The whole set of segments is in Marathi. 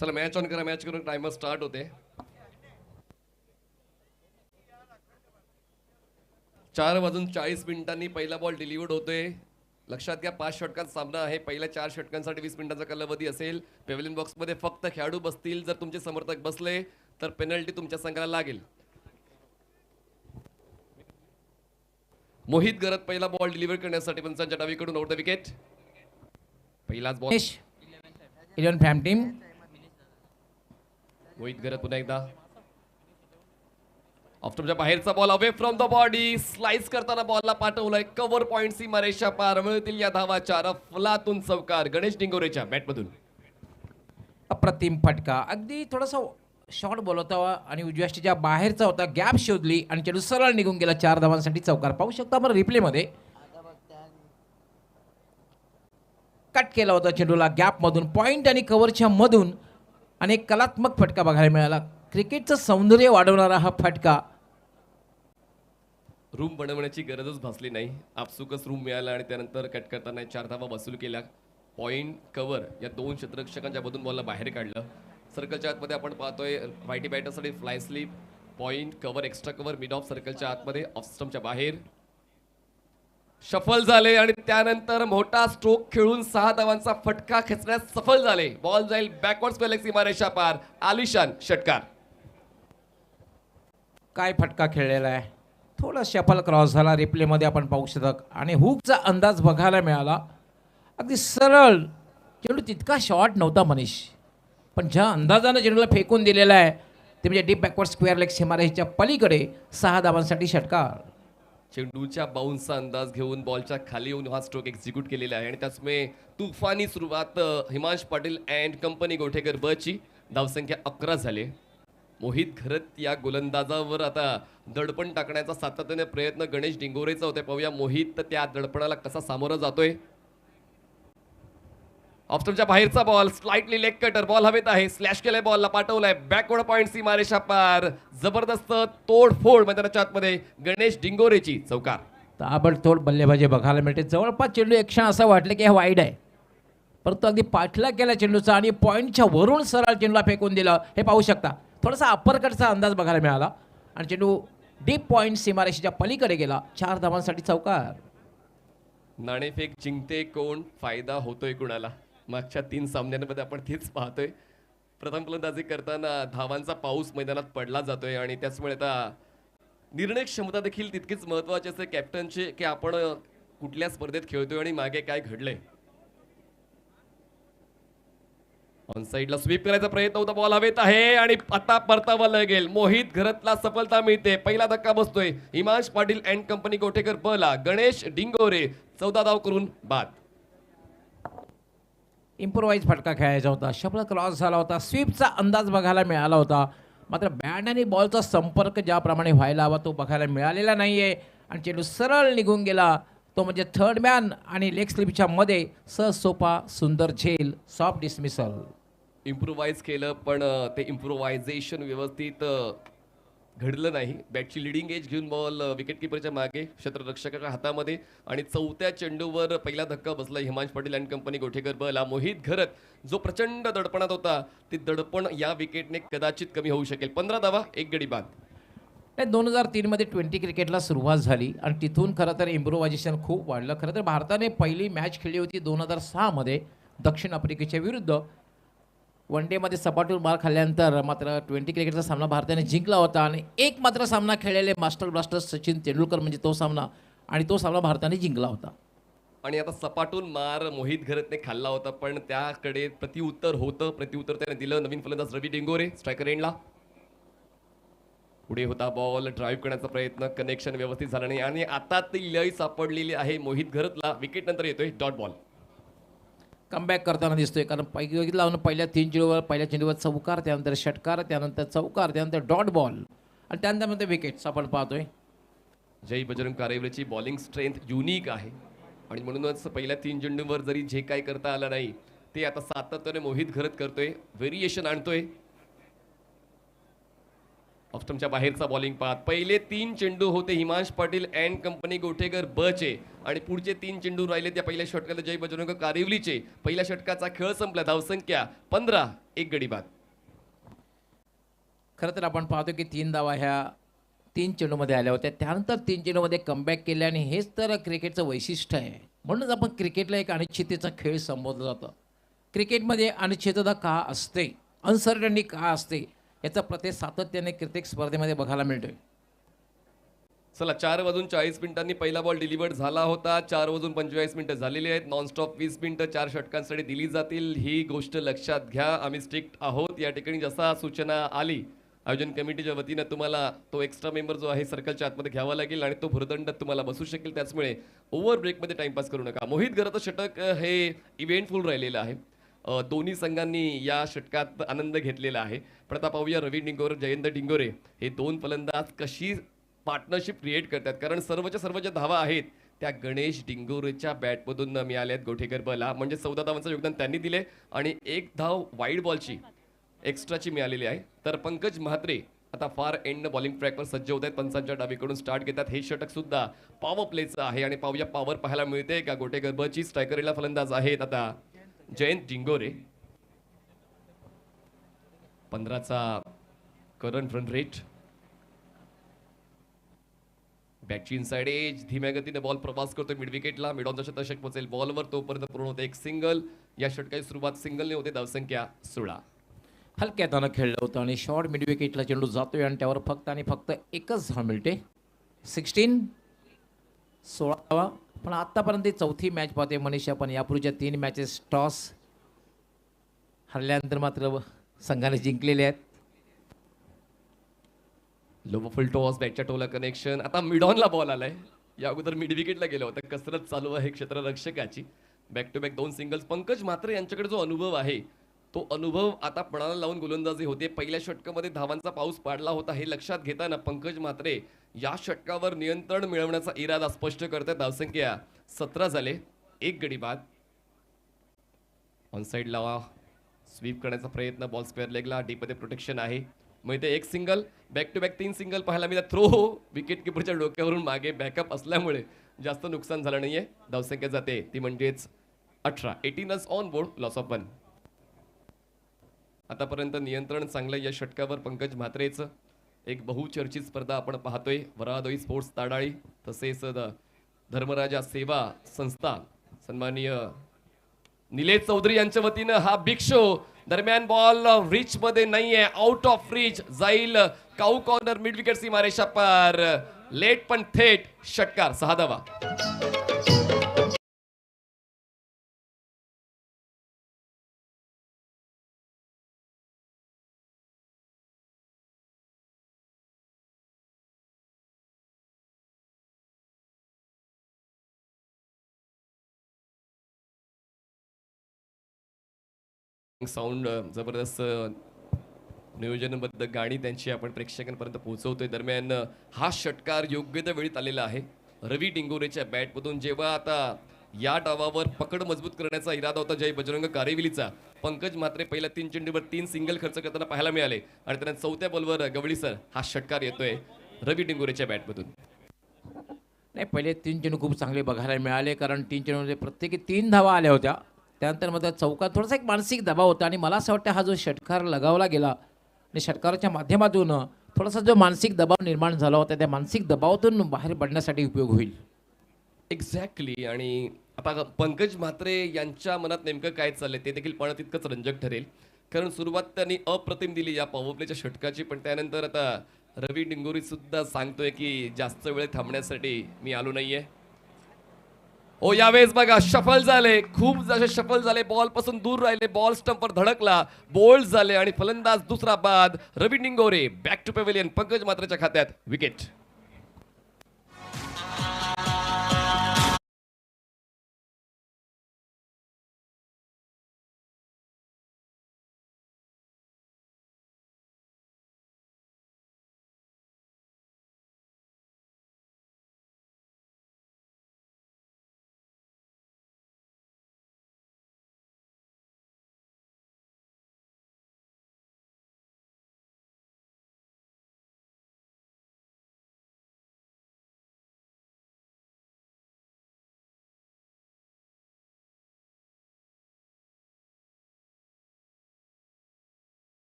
चला मॅच ऑन करा. मॅच करून टाइमर स्टार्ट होते. 4:40 पहिला बॉल डिलिव्हर्ड होतोय. लक्षात घ्या 5 षटकांचा सामना आहे. पहिल्या 4 षटकांसाठी 20 मिनिटांचा कालावधी असेल. पेव्हलियन बॉक्समध्ये फक्त खेळाडू बसतील. जर तुमचे समर्थक बसले तर पेनल्टी तुमच्या संघाला लागेल. मोहित गरत पहिला बॉल डिलिव्हर करण्यासाठी पंचांच्या डावीकडून आउट द विकेट. पहिलाच बॉल. 11 फॅम टीम. मोहित गरत पुन्हा एकदा ऑफ्टरच्या बाहेरचा ball away from the body. Slice करताना बॉलला पाठवलाय कव्हर पॉइंट सीमारेषा पार. मिळतील या धावा 4. अफलातून चौकार गणेश डिंगोरेच्या बॅटमधून. अप्रतिम फटका. अगदी थोडासा शॉट बॉल होता आणि उजव्या स्टेजच्या बाहेरचा होता. गॅप शोधली आणि चेंडू सरळ निघून गेला. 4 धावांसाठी चौकार. पाहू शकता आपण रिप्ले मध्ये कट केला होता चेंडूला गॅप मधून. पॉइंट आणि कव्हरच्या मधून आणि एक कलात्मक फटका बघायला मिळाला. क्रिकेटचं सौंदर्य वाढवणारा हा फटका. रूम बनवण्याची गरजच भासली नाही. आपसुकच रूम मिळाला आणि त्यानंतर कट करताना 4 धावा वसूल केल्या. पॉइंट कव्हर या 2 क्षेत्ररक्षकांच्या मधून बॉलला बाहेर काढलं. सर्कलच्या आतमध्ये आपण पाहतोय रायटी बॅटरसाठी fly slip. Point cover extra cover mid off सर्कलच्या आतमध्ये ऑफ स्टंपच्या बाहेर. सफल झाले आणि त्यानंतर मोठा स्ट्रोक खेळून 6 धावांचा फटका खेचण्यास सफल झाले. बॉल जाईल बॅकवर्ड स्पेल सीमारेषा पार. आलिशान षटकार. काय फटका खेळलेला आहे. थोडा शफल क्रॉस झाला. रिप्लेमध्ये आपण पाहू शकता आणि हुकचा अंदाज बघायला मिळाला. अगदी सरळ चेंडू. तितका शॉट नव्हता मनीष, पण ज्या अंदाजानं चेंडूला फेकून दिलेला आहे ते म्हणजे डीप बॅकवर्ड स्क्वेअर लेग सीमारेषेच्या पलीकडे 6 धावांसाठी षटकार. चेंडूच्या बाउन्सचा अंदाज घेऊन बॉलच्या खाली येऊन हा स्ट्रोक एक्झिक्यूट केलेला आहे आणि त्याचमुळे तुफानी सुरुवात हिमांश पाटील अँड कंपनी गोठेकर ब ची. धावसंख्या 11 झाले. मोहित घरत या गोलंदाजावर आता दडपण टाकण्याचा सातत्याने प्रयत्न गणेश डिंगोरेचा होता. पाहूया मोहित त्या दडपणाला कसा सामोरा जातोय. ऑफ्टरच्या बाहेरचा ball slightly leg cutter. Ball हवेत आहे. स्लॅश केलाय. बॉलला पाठवलाय बॅकवर्ड पॉइंट सीमारेषा पार. जबरदस्त तोडफोड मैदानाच्या आतमध्ये गणेश डिंगोरेची चौकार. ताबडतोड बल्लेबाजी बघायला मिळते. जवळपास चेंडू एक क्षण असं वाटलं की हा वाईड आहे, परंतु अगदी पाठला केला चेंडूचा आणि पॉईंटच्या वरून सरळ चेंडूला फेकून दिलं. हे पाहू शकता. थोडासा अप्परकटचा अंदाज बघायला मिळाला आणि चेंडू डीप पॉइंट सीमारेषेच्या पलीकडे गेला. 4 धावांसाठी चौकार. नाणेफेक जिंकते कोण, फायदा होतोय कुणाला. मागच्या 3 सामन्यांमध्ये आपण तेच पाहतोय. प्रथम फलंदाजी करताना धावांचा पाऊस मैदानात पडला जातोय आणि त्याचमुळे आता निर्णय क्षमता देखील तितकीच महत्वाची असते कॅप्टनचे, की आपण कुठल्या स्पर्धेत खेळतोय आणि मागे काय घडलंय. ऑन साइडला स्वीप करायचा प्रयत्न होता. बॉल हवेत आहे आणि आता परतावा लागेल. मोहित घरतला सफलता मिळते. पहिला धक्का बसतोय हिमांश पाटील अँड कंपनी गोठेकर बला. गणेश डिंगोरे 14 धाव करून बाद. इम्प्रोवाइज फटका खेळायचा होता. शफल क्रॉस झाला होता. स्वीपचा अंदाज बघायला मिळाला होता, मात्र बॅट आणि बॉलचा संपर्क ज्याप्रमाणे व्हायला हवा तो बघायला मिळालेला नाहीये आणि चेंडू सरळ निघून गेला. तो म्हणजे थर्ड मॅन आणि लेग स्लिपच्या मध्ये सहज सोपा सुंदर झेल. Soft dismissal. इम्प्रोवाइज केलं पण ते इम्प्रोवायझेशन व्यवस्थित घडलं नाही. बॅटची लिडिंग एज घेऊन बॉल विकेटकीपरच्या मागे क्षेत्ररक्षकाच्या हातामध्ये आणि 4थ्या चेंडूवर पहिला धक्का बसला हिमांश पाटील अँड कंपनी गोठेकर बला. मोहित घरत जो प्रचंड दडपणात होता ते दडपण या विकेटने कदाचित कमी होऊ शकेल. 15 धावा 1 गडी बाद. 2003 मध्ये 20 क्रिकेटला सुरुवात झाली आणि तिथून खरं तर इम्प्रोव्हायझेशन खूप वाढलं. खरं तर भारताने पहिली मॅच खेळली होती 2006 मध्ये दक्षिण आफ्रिकेच्या विरुद्ध. वन डेमध्ये सपाटून मार खाल्ल्यानंतर मात्र 20 क्रिकेटचा सामना भारताने जिंकला होता आणि एक मात्र सामना खेळलेले मास्टर ब्लास्टर सचिन तेंडुलकर म्हणजे तो सामना, आणि तो सामना भारताने जिंकला होता. आणि आता सपाटून मार मोहित घरतने खाल्ला होता पण त्याकडे प्रत्युत्तर होतं. प्रत्युत्तर त्याने दिलं. नवीन फलंदाज रवी डिंगोरे स्ट्रायकर एंडला. पुढे होता बॉल ड्राईव्ह करण्याचा प्रयत्न. कनेक्शन व्यवस्थित झालं नाही आणि आता ती लय सापडलेली आहे मोहित घरतला. विकेट नंतर येतोय डॉट बॉल. कमबॅक करताना दिसतोय, कारण लावून पहिल्या 3 चेंडूवर पहिल्या चेंडूवर चौकार, त्यानंतर षटकार, त्यानंतर चौकार, त्यानंतर डॉट बॉल आणि त्यानंतर मध्ये विकेट्स आपण पाहतोय. जय बजरंग कारेवलेची बॉलिंग स्ट्रेंथ युनिक आहे आणि म्हणूनच पहिल्या 3 चेंडूंवर जरी जे काय करता आलं नाही ते आता सातत्याने मोहित घरत करतोय. व्हेरिएशन आणतोय. ऑफस्टमच्या बाहेरचा बॉलिंग पाथ. पहिले 3 चेंडू होते हिमांश पाटील अँड कंपनी गोठेकर ब चे आणि पुढचे 3 चेंडू राहिले त्या पहिल्या षटकाला जय बजरंग कारिवलीचे. पहिल्या षटकाचा खेळ संपला. धावसंख्या 15, एक गडी बाद. खरं तर आपण पाहतो की 3 धावा ह्या 3 चेंडूमध्ये आल्या होत्या. त्यानंतर 3 चेंडूमध्ये कमबॅक केले आणि हेच तर क्रिकेटचं वैशिष्ट्य आहे. म्हणूनच आपण क्रिकेटला एक अनिश्चिततेचा खेळ संबोधलं जातं. क्रिकेटमध्ये अनिश्चितता का असते, अनसर्टनिटी का असते, याचा प्रत्येक सातत्याने क्रिकेट स्पर्धेमध्ये बघायला मिळतोय. चला 4:40 पहिला बॉल डिलिव्हर्ड झाला होता. 4:45 झालेली आहेत. नॉनस्टॉप 20 मिनिटं 4 षटकांसाठी दिली जातील. ही गोष्ट लक्षात घ्या. आम्ही स्ट्रिक्ट आहोत. या ठिकाणी जसा सूचना आली आयोजन कमिटीच्या वतीनं तुम्हाला तो एक्स्ट्रा मेंबर जो आहे सर्कलच्या आतमध्ये घ्यावा लागेल आणि तो भुर्दंड तुम्हाला बसू शकेल. त्याचमुळे ओव्हर ब्रेकमध्ये टाइमपास करू नका. मोहित घरचं षटक हे इव्हेंटफुल राहिलेलं आहे. दोन्ही संघांनी या षटकात आनंद घेतलेला आहे. पण आता पाहूया रवी डिंगोरे जयंत डिंगोरे हे 2 फलंदाज कशी पार्टनरशिप क्रिएट करतात. कारण सर्वच्या सर्व ज्या धावा आहेत त्या गणेश डिंगोरेच्या बॅटमधून मिळाल्या आहेत गोठेकर बला. म्हणजे 14 धावांचं योगदान त्यांनी दिले आणि 1 धाव वाईड बॉलची एक्स्ट्राची मिळालेली आहे. तर पंकज म्हात्रे आता फार एंड बॉलिंग ट्रॅकवर सज्ज होत आहेत. पंचांच्या डावीकडून स्टार्ट घेतात. हे षटक सुद्धा पॉवर प्लेचं आहे आणि पाहूया पॉवर पाहायला मिळते का. गोठेकर बची स्ट्रायकरीला फलंदाज आहेत आता जयंत डिंगोरे. 15चा करंट रन रेट. बॅटची इनसाइड एज धीम्या गतीने बॉल प्रवास करतोय मिड विकेटला. मिड ऑन द शतक पोहोचेल बॉलवर. तोपर्यंत पूर्ण होते एक सिंगल. या षटकाची सुरुवात सिंगलने होते. धावसंख्या 16. हलक्या हातानं खेळलं होतं आणि शॉर्ट मिड विकेटला चेंडू जातोय आणि त्यावर फक्त आणि फक्त एकच धाव मिळते. 16 धावा. पण आत्तापर्यंत ही चौथी मॅच पाहते मनीषा. पण यापूर्वीच्या 3 मॅचेस टॉस हरल्यानंतर मात्र संघाने जिंकलेले आहेत. लो फुल टॉस बॅटच्या टोला कनेक्शन. आता मिड ऑनला बॉल आलाय. या अगोदर मिड विकेटला गेलं होतं. कसरत चालू आहे क्षेत्ररक्षकाची. Back to back 2 singles. Pankaj मात्र यांच्याकडे जो अनुभव आहे तो अनुभव आता पणाला लावून गोलंदाजी होते. पहिल्या षटकामध्ये धावांचा पाऊस पाडला होता. हे लक्षात घेताना पंकज मात्रे या षटकावर नियंत्रण मिळवण्याचा इरादा स्पष्ट करतात. धावसंख्या 17 झाले. एक गडी बाद. ऑन साइड लावा स्वीप करण्याचा प्रयत्न. बॉल स्क्वेअर लेगला. डीपमध्ये प्रोटेक्शन आहे. मग इथे एक single. Back to back 3 single पाहायला मिळतात. थ्रो विकेट किपरच्या डोक्यावरून मागे बॅकअप असल्यामुळे जास्त नुकसान झालं नाहीये. धावसंख्या जाते ती म्हणजेच 18. 18 runs on board. Loss of 1. आतापर्यंत नियंत्रण चांगलं या षटकावर पंकज म्हात्रेचं. एक बहुचर्चित स्पर्धा आपण पाहतोय. वराहदोई स्पोर्ट्स ताडाळी तसेच धर्मराजा सेवा संस्था सन्माननीय निलेश चौधरी यांच्या वतीनं हा बिग शो. दरम्यान बॉल रिच मध्ये नाहीये. आउट ऑफ रिच जाईल. काऊ कॉर्नर मिड विकेट सीमारेषा पार. लेट पण थेट षटकार. 6 धावा. साऊंड जबरदस्त नियोजनबद्ध गाणी त्यांची आपण प्रेक्षकांपर्यंत पोहोचवतोय. दरम्यान हा षटकार योग्य त्या वेळीत आलेला आहे रवी डिंगोरेच्या बॅटमधून. जेव्हा आता या डावावर पकड मजबूत करण्याचा इरादा होता जय बजरंग कारेविलीचा. पंकज मात्रे पहिल्या 3 चेंडूवर 3 सिंगल खर्च करताना पाहायला मिळाले आणि त्यांना 4थ्या बॉलवर गवळीसर हा षटकार येतोय रवी डिंगोरेच्या बॅटमधून. नाही, पहिले 3 चेंडू खूप चांगले बघायला मिळाले. कारण 3 चेंडूमध्ये प्रत्येकी 3 धावा आल्या होत्या. त्यानंतर मग चौकात थोडासा एक मानसिक दबाव होता आणि मला असं वाटतं हा जो षटकार लगावला गेला आणि षटकाराच्या माध्यमातून थोडासा जो मानसिक दबाव निर्माण झाला होता त्या मानसिक दबावातून बाहेर पडण्यासाठी उपयोग होईल. एक्झॅक्टली. आणि आता पंकज म्हात्रे यांच्या मनात नेमकं काय चाललंय ते देखील पाहणं तितकंच रंजक ठरेल. कारण सुरुवात त्यांनी अप्रतिम दिली या पॉवर प्लेच्या षटकाची. पण त्यानंतर आता रवी डिंगोरी सुद्धा सांगतोय की जास्त वेळ थांबण्यासाठी मी आलो नाहीये. ओ यावेळेस बघा शफल झाले. खूप जसे शफल झाले. बॉल पासून दूर राहिले. बॉल स्टंपवर धडकला. बोल्ड झाले आणि फलंदाज दुसरा बाद. Ravi Dingore back to pavilion. Pankaj म्हात्रेच्या खात्यात विकेट.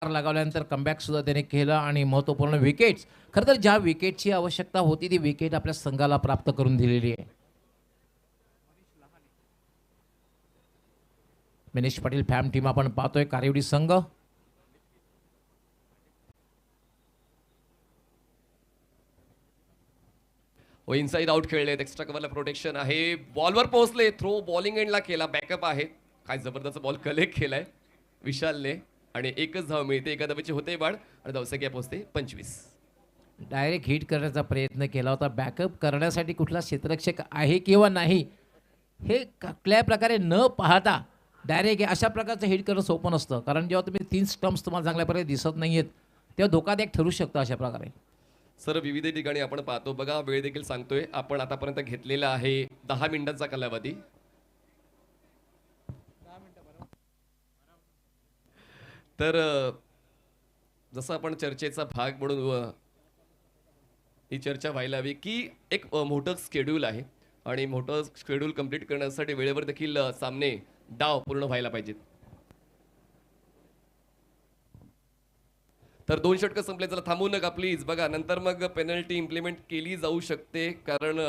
लगावल्यानंतर कमबॅक सुद्धा त्याने केलं आणि महत्त्वपूर्ण विकेट्स, खरं तर ज्या विकेटची आवश्यकता होती ती विकेट आपल्या संघाला प्राप्त करून दिलेली आहे. मनीष पाटील फॅम टीम आपण पाहतोय कारिवडी संघ. हो, इनसाइड आउट खेळलेत, एक्स्ट्रा कव्हरला प्रोटेक्शन आहे, बॉलवर पोहोचले, थ्रो बॉलिंग एंडला केला, बॅकअप आहे, काय जबरदस्त बॉल कलेक्ट केलाय विशालने आणि एकच धाव मिळते, एका धावेची होते बाद आणि धावसंख्या पोहोचते 25. डायरेक्ट हिट करण्याचा प्रयत्न केला होता. बॅकअप करण्यासाठी कुठला क्षेत्ररक्षक आहे किंवा नाही हे कुठल्याही प्रकारे न पाहता डायरेक्ट अशा प्रकारचं हिट करणं सोपं नसतं, कारण जेव्हा तुम्ही 3 स्टम्प्स तुम्हाला चांगल्या प्रकारे दिसत नाही आहेत तेव्हा धोकादायक ठरू शकतं अशा प्रकारे. सर विविध ठिकाणी आपण पाहतो बघा, वेळ देखील सांगतोय आपण आतापर्यंत घेतलेला आहे 10 मिनिटांचा कालावधी. तर जसं आपण चर्चेचा भाग म्हणून ही चर्चा व्हायला हवी की एक मोठं शेड्यूल आहे आणि मोठं शेड्यूल कंप्लीट करण्यासाठी वेळेवर देखील सामने डाव पूर्ण व्हायला पाहिजेत. तर 2 षटकं संपले, चला थांबू नका प्लीज. बघा नंतर मग पेनल्टी इम्प्लिमेंट केली जाऊ शकते, कारण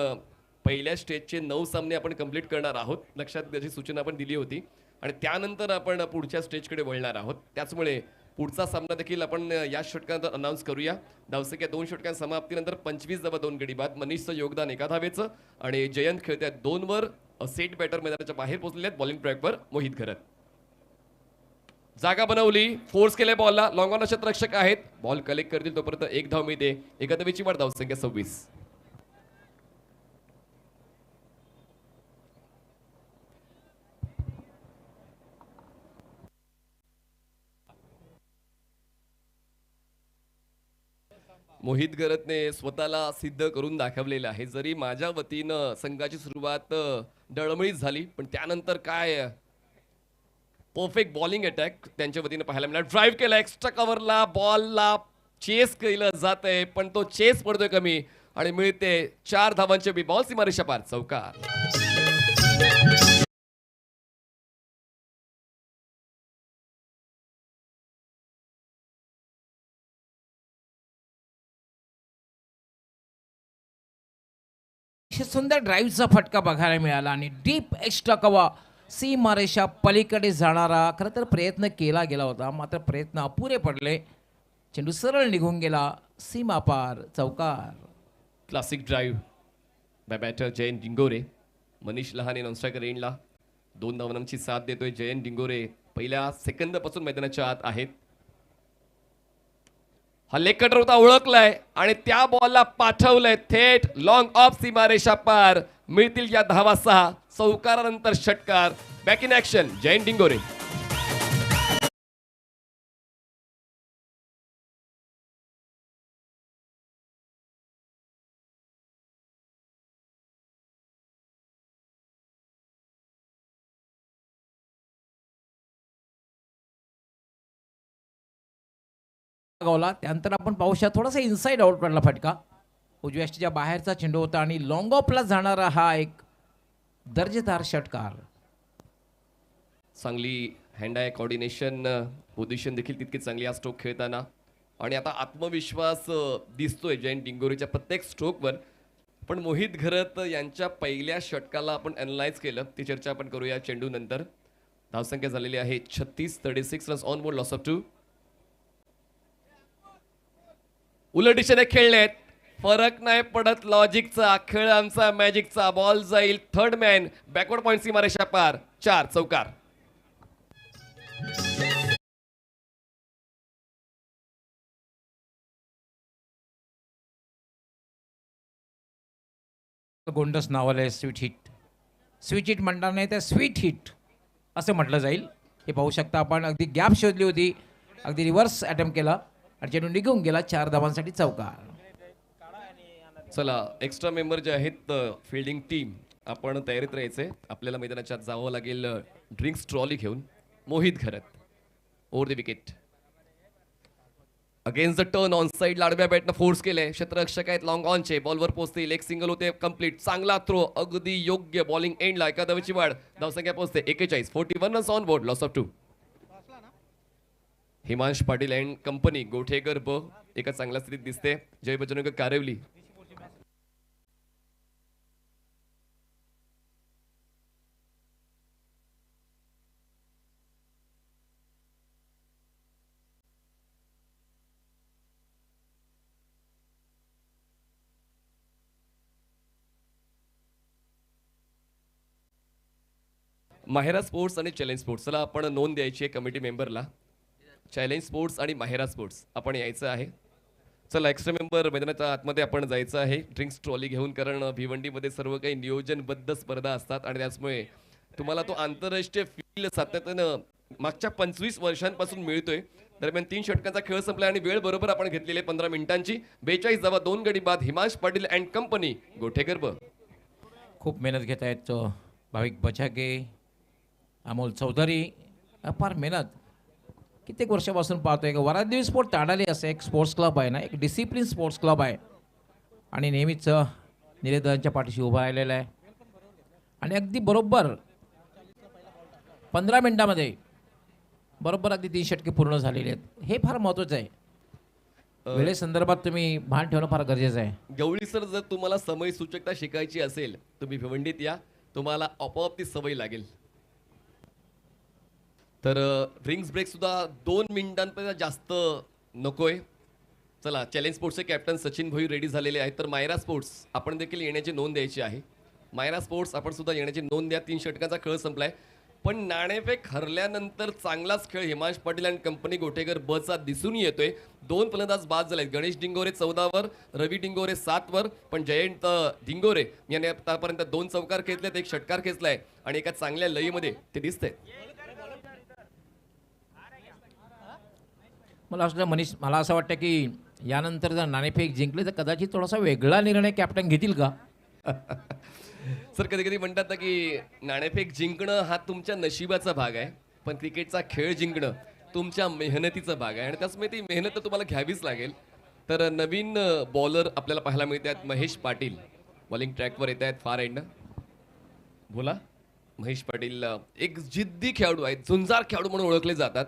पहिल्या स्टेजचे 9 सामने आपण कंप्लीट करणार आहोत, लक्षात त्याची सूचना आपण दिली होती आणि त्यानंतर आपण पुढच्या स्टेजकडे वळणार आहोत. त्याचमुळे पुढचा सामना देखील आपण या षटकानंतर अनाऊन्स करूया. धावसंख्या 2 षटकां समाप्तीनंतर 25 धावा 2 गडी बाद. मनीषचं योगदान 1 धावेचं आणि जयंत खेळत्यात 2 वर. सेट बॅटर मैदानाच्या बाहेर पोहोचलेले आहेत. बॉलिंग ट्रॅकवर मोहित घरत. जागा बनवली, फोर्स केले बॉलला, लॉंग ऑन क्षेत्ररक्षक आहेत, बॉल कलेक्ट करतील तोपर्यंत 1 धाव मिळते, एका धावेची वाढ, धावसंख्या 26. मोहित घरतने स्वतःला सिद्ध करून दाखवलेलं आहे. जरी माझ्या वतीनं संघाची सुरुवात डळमळीत झाली, पण त्यानंतर काय परफेक्ट बॉलिंग अटॅक त्यांच्या वतीनं पाहायला मिळाला. ड्राईव्ह केला, एक्स्ट्रा कव्हरला बॉलला चेस केलं जात आहे, पण तो चेस पडतोय कमी आणि मिळते 4 धावांचे बी बॉल, सीमारेषा पार, चौकार. सुंदर ड्राईव्हचा फटका बघायला मिळाला आणि डीप एक्स्ट्रा कवा सीमारेषा पलीकडे जाणारा खरं तर प्रयत्न केला गेला होता, मात्र प्रयत्न अपुरे पडले. चेंडू सरळ निघून गेला, सीमा पार, चौकार. Classic drive by batter Jayant Dingore. Manish Lahane non striker एंडला 2 धावांची साथ देतोय. जयंत डिंगोरे पहिल्या सेकंदापासून मैदानाच्या आत आहेत. हा लेग कटर होता, ओळखलाय आणि त्या बॉलला पाठवलंय थेट लॉंग ऑफ, सीमारेषा पार. मिळतील या धावा 6. चौकारानंतर षटकार. Back in action Jayant Dingore. त्यानंतर आपण पाहूया थोडासा इनसाइड आउट पडला फटका. उजव्या यष्टीच्या बाहेरचा चेंडू होता आणि लॉंग ऑफला जाणारा हा एक दर्जेदार षटकार. चांगली हँड आय कॉर्डिनेशन, पोझिशन देखील तितकी चांगली आज स्ट्रोक खेळताना आणि आता आत्मविश्वास दिसतोय जयंत डिंगोरेच्या प्रत्येक स्ट्रोकवर. पण मोहित घरत यांच्या पहिल्या षटकाला आपण अॅनलाइज केलं, ती चर्चा आपण करूया चेंडू नंतर. धावसंख्या झालेली आहे 36, 36 runs on board, loss of 2. उलट दिशेने खेळलेत, फरक नाही पडत लॉजिकचा, खेळ आमचा मॅजिकचा. बॉल जाईल थर्ड मॅन, बॅकवर्ड पॉइंट, सीमारेषा पार, 4, चौकार. गोंडस नावाला स्वीट हिट. स्वीट हिट म्हणणार नाही तर स्वीट हिट असं म्हटलं जाईल. हे पाहू शकता आपण, अगदी गॅप शोधली होती, अगदी रिव्हर्स अटेम्प्ट केला आणि चेंडू निघून गेला. 4 धावांसाठी चौकार. चला एक्स्ट्रा मेंबर जे आहेत फिल्डिंग टीम, आपण तयारीत राहायचंय. आपल्याला मैदानाच्या जावं लागेल ड्रिंक्स ट्रॉली घेऊन. Mohit Gharat over the wicket against the turn on side, लाडव्या बॅटनं फोर्स केलंय. क्षेत्ररक्षक आहेत लॉंग ऑनचे, बॉलवर पोहोचतील, एक सिंगल होते कंप्लीट. चांगला थ्रो, अगदी योग्य बॉलिंग एंडला, एका धावेची वाढ, धावसंख्या पोहोचते 41, 41 runs on board, loss of 2. Himansh Patil and company Gothekar B एका चांगल्या स्थितीत दिसते. जय बजरंग कारेवली. माहेरा स्पोर्ट्स आणि चॅलेंज स्पोर्ट्स चला आपण नोंद द्यायची आहे कमिटी मेंबरला. चॅलेंज स्पोर्ट्स आणि माहेरा स्पोर्ट्स आपण यायचं आहे. चला एक्स्ट्रा मेंबर मैदानाच्या आतमध्ये आपण जायचं आहे ड्रिंक्स ट्रॉली घेऊन, कारण भिवंडीमध्ये सर्व काही नियोजनबद्ध स्पर्धा असतात आणि त्याचमुळे तुम्हाला तो आंतरराष्ट्रीय फील सातत्यानं मागच्या 25 वर्षांपासून मिळतोय. दरम्यान 3 षटकांचा खेळ संपला आणि वेळ बरोबर आपण घेतलेली आहे 15 मिनिटांची. 42 धावा 2 गडी बाद. हिमांश पाटील अँड कंपनी गोठेकर ब. खूप मेहनत घेत आहेत भाविक बचाके, अमोल चौधरी. फार मेहनत कित्येक वर्षापासून पाहतोय का वरादेवी स्पोर्ट ताडाली असं एक स्पोर्ट्स क्लब आहे ना, एक डिसिप्लिन स्पोर्ट्स क्लब आहे आणि नेहमीच निरेदांच्या पाठीशी उभा राहिलेला आहे. आणि अगदी बरोबर 15 मिनिटामध्ये बरोबर अगदी 3 षटके पूर्ण झालेले आहेत. हे फार महत्त्वाचं आहे. वेळेसंदर्भात तुम्ही भान ठेवणं फार गरजेचं आहे. गवळी सर, जर तुम्हाला समय सूचकता शिकायची असेल तुम्ही भिवंडीत या, तुम्हाला आपोआप ती सवय लागेल. तर ड्रिंक्स ब्रेक सुद्धा 2 मिनिटांपेक्षा जास्त नकोय. चला चॅलेंज स्पोर्ट्सचे कॅप्टन सचिन भोई रेडी झालेले आहेत. तर मायरा स्पोर्ट्स आपण देखील येण्याची नोंद द्यायची आहे. मायरा स्पोर्ट्स आपण सुद्धा येण्याची नोंद द्या. 3 षटकांचा खेळ संपलाय, पण नाणेफेक हरल्यानंतर चांगलाच खेळ हिमांश पाटील आणि कंपनी गोठेकर बचा दिसून येतोय. 2 फलंदाज बाद झालेत. गणेश डिंगोरे 14 वर, रवी डिंगोरे 7 वर, पण जयंत डिंगोरे याने आतापर्यंत 2 चौकार खेचलेत, 1 षटकार खेचलाय आणि एका चांगल्या लयीमध्ये ते दिसतंय. मला असं वाटतं की यानंतर जर नाणेफेक जिंकले तर कदाचित थोडासा वेगळा निर्णय कॅप्टन घेतील का? सर कधी कधी म्हणतात ना की नाणेफेक जिंकणं हा तुमच्या नशिबाचा भाग आहे, पण क्रिकेटचा खेळ जिंकणं तुमच्या मेहनतीचा भाग आहे आणि त्याचमुळे ती मेहनत तर तुम्हाला घ्यावीच लागेल. तर नवीन बॉलर आपल्याला पाहायला मिळत आहेत. महेश पाटील बॉलिंग ट्रॅकवर येत आहेत फार एंड. बोला. महेश पाटील एक जिद्दी खेळाडू आहेत, झुंजार खेळाडू म्हणून ओळखले जातात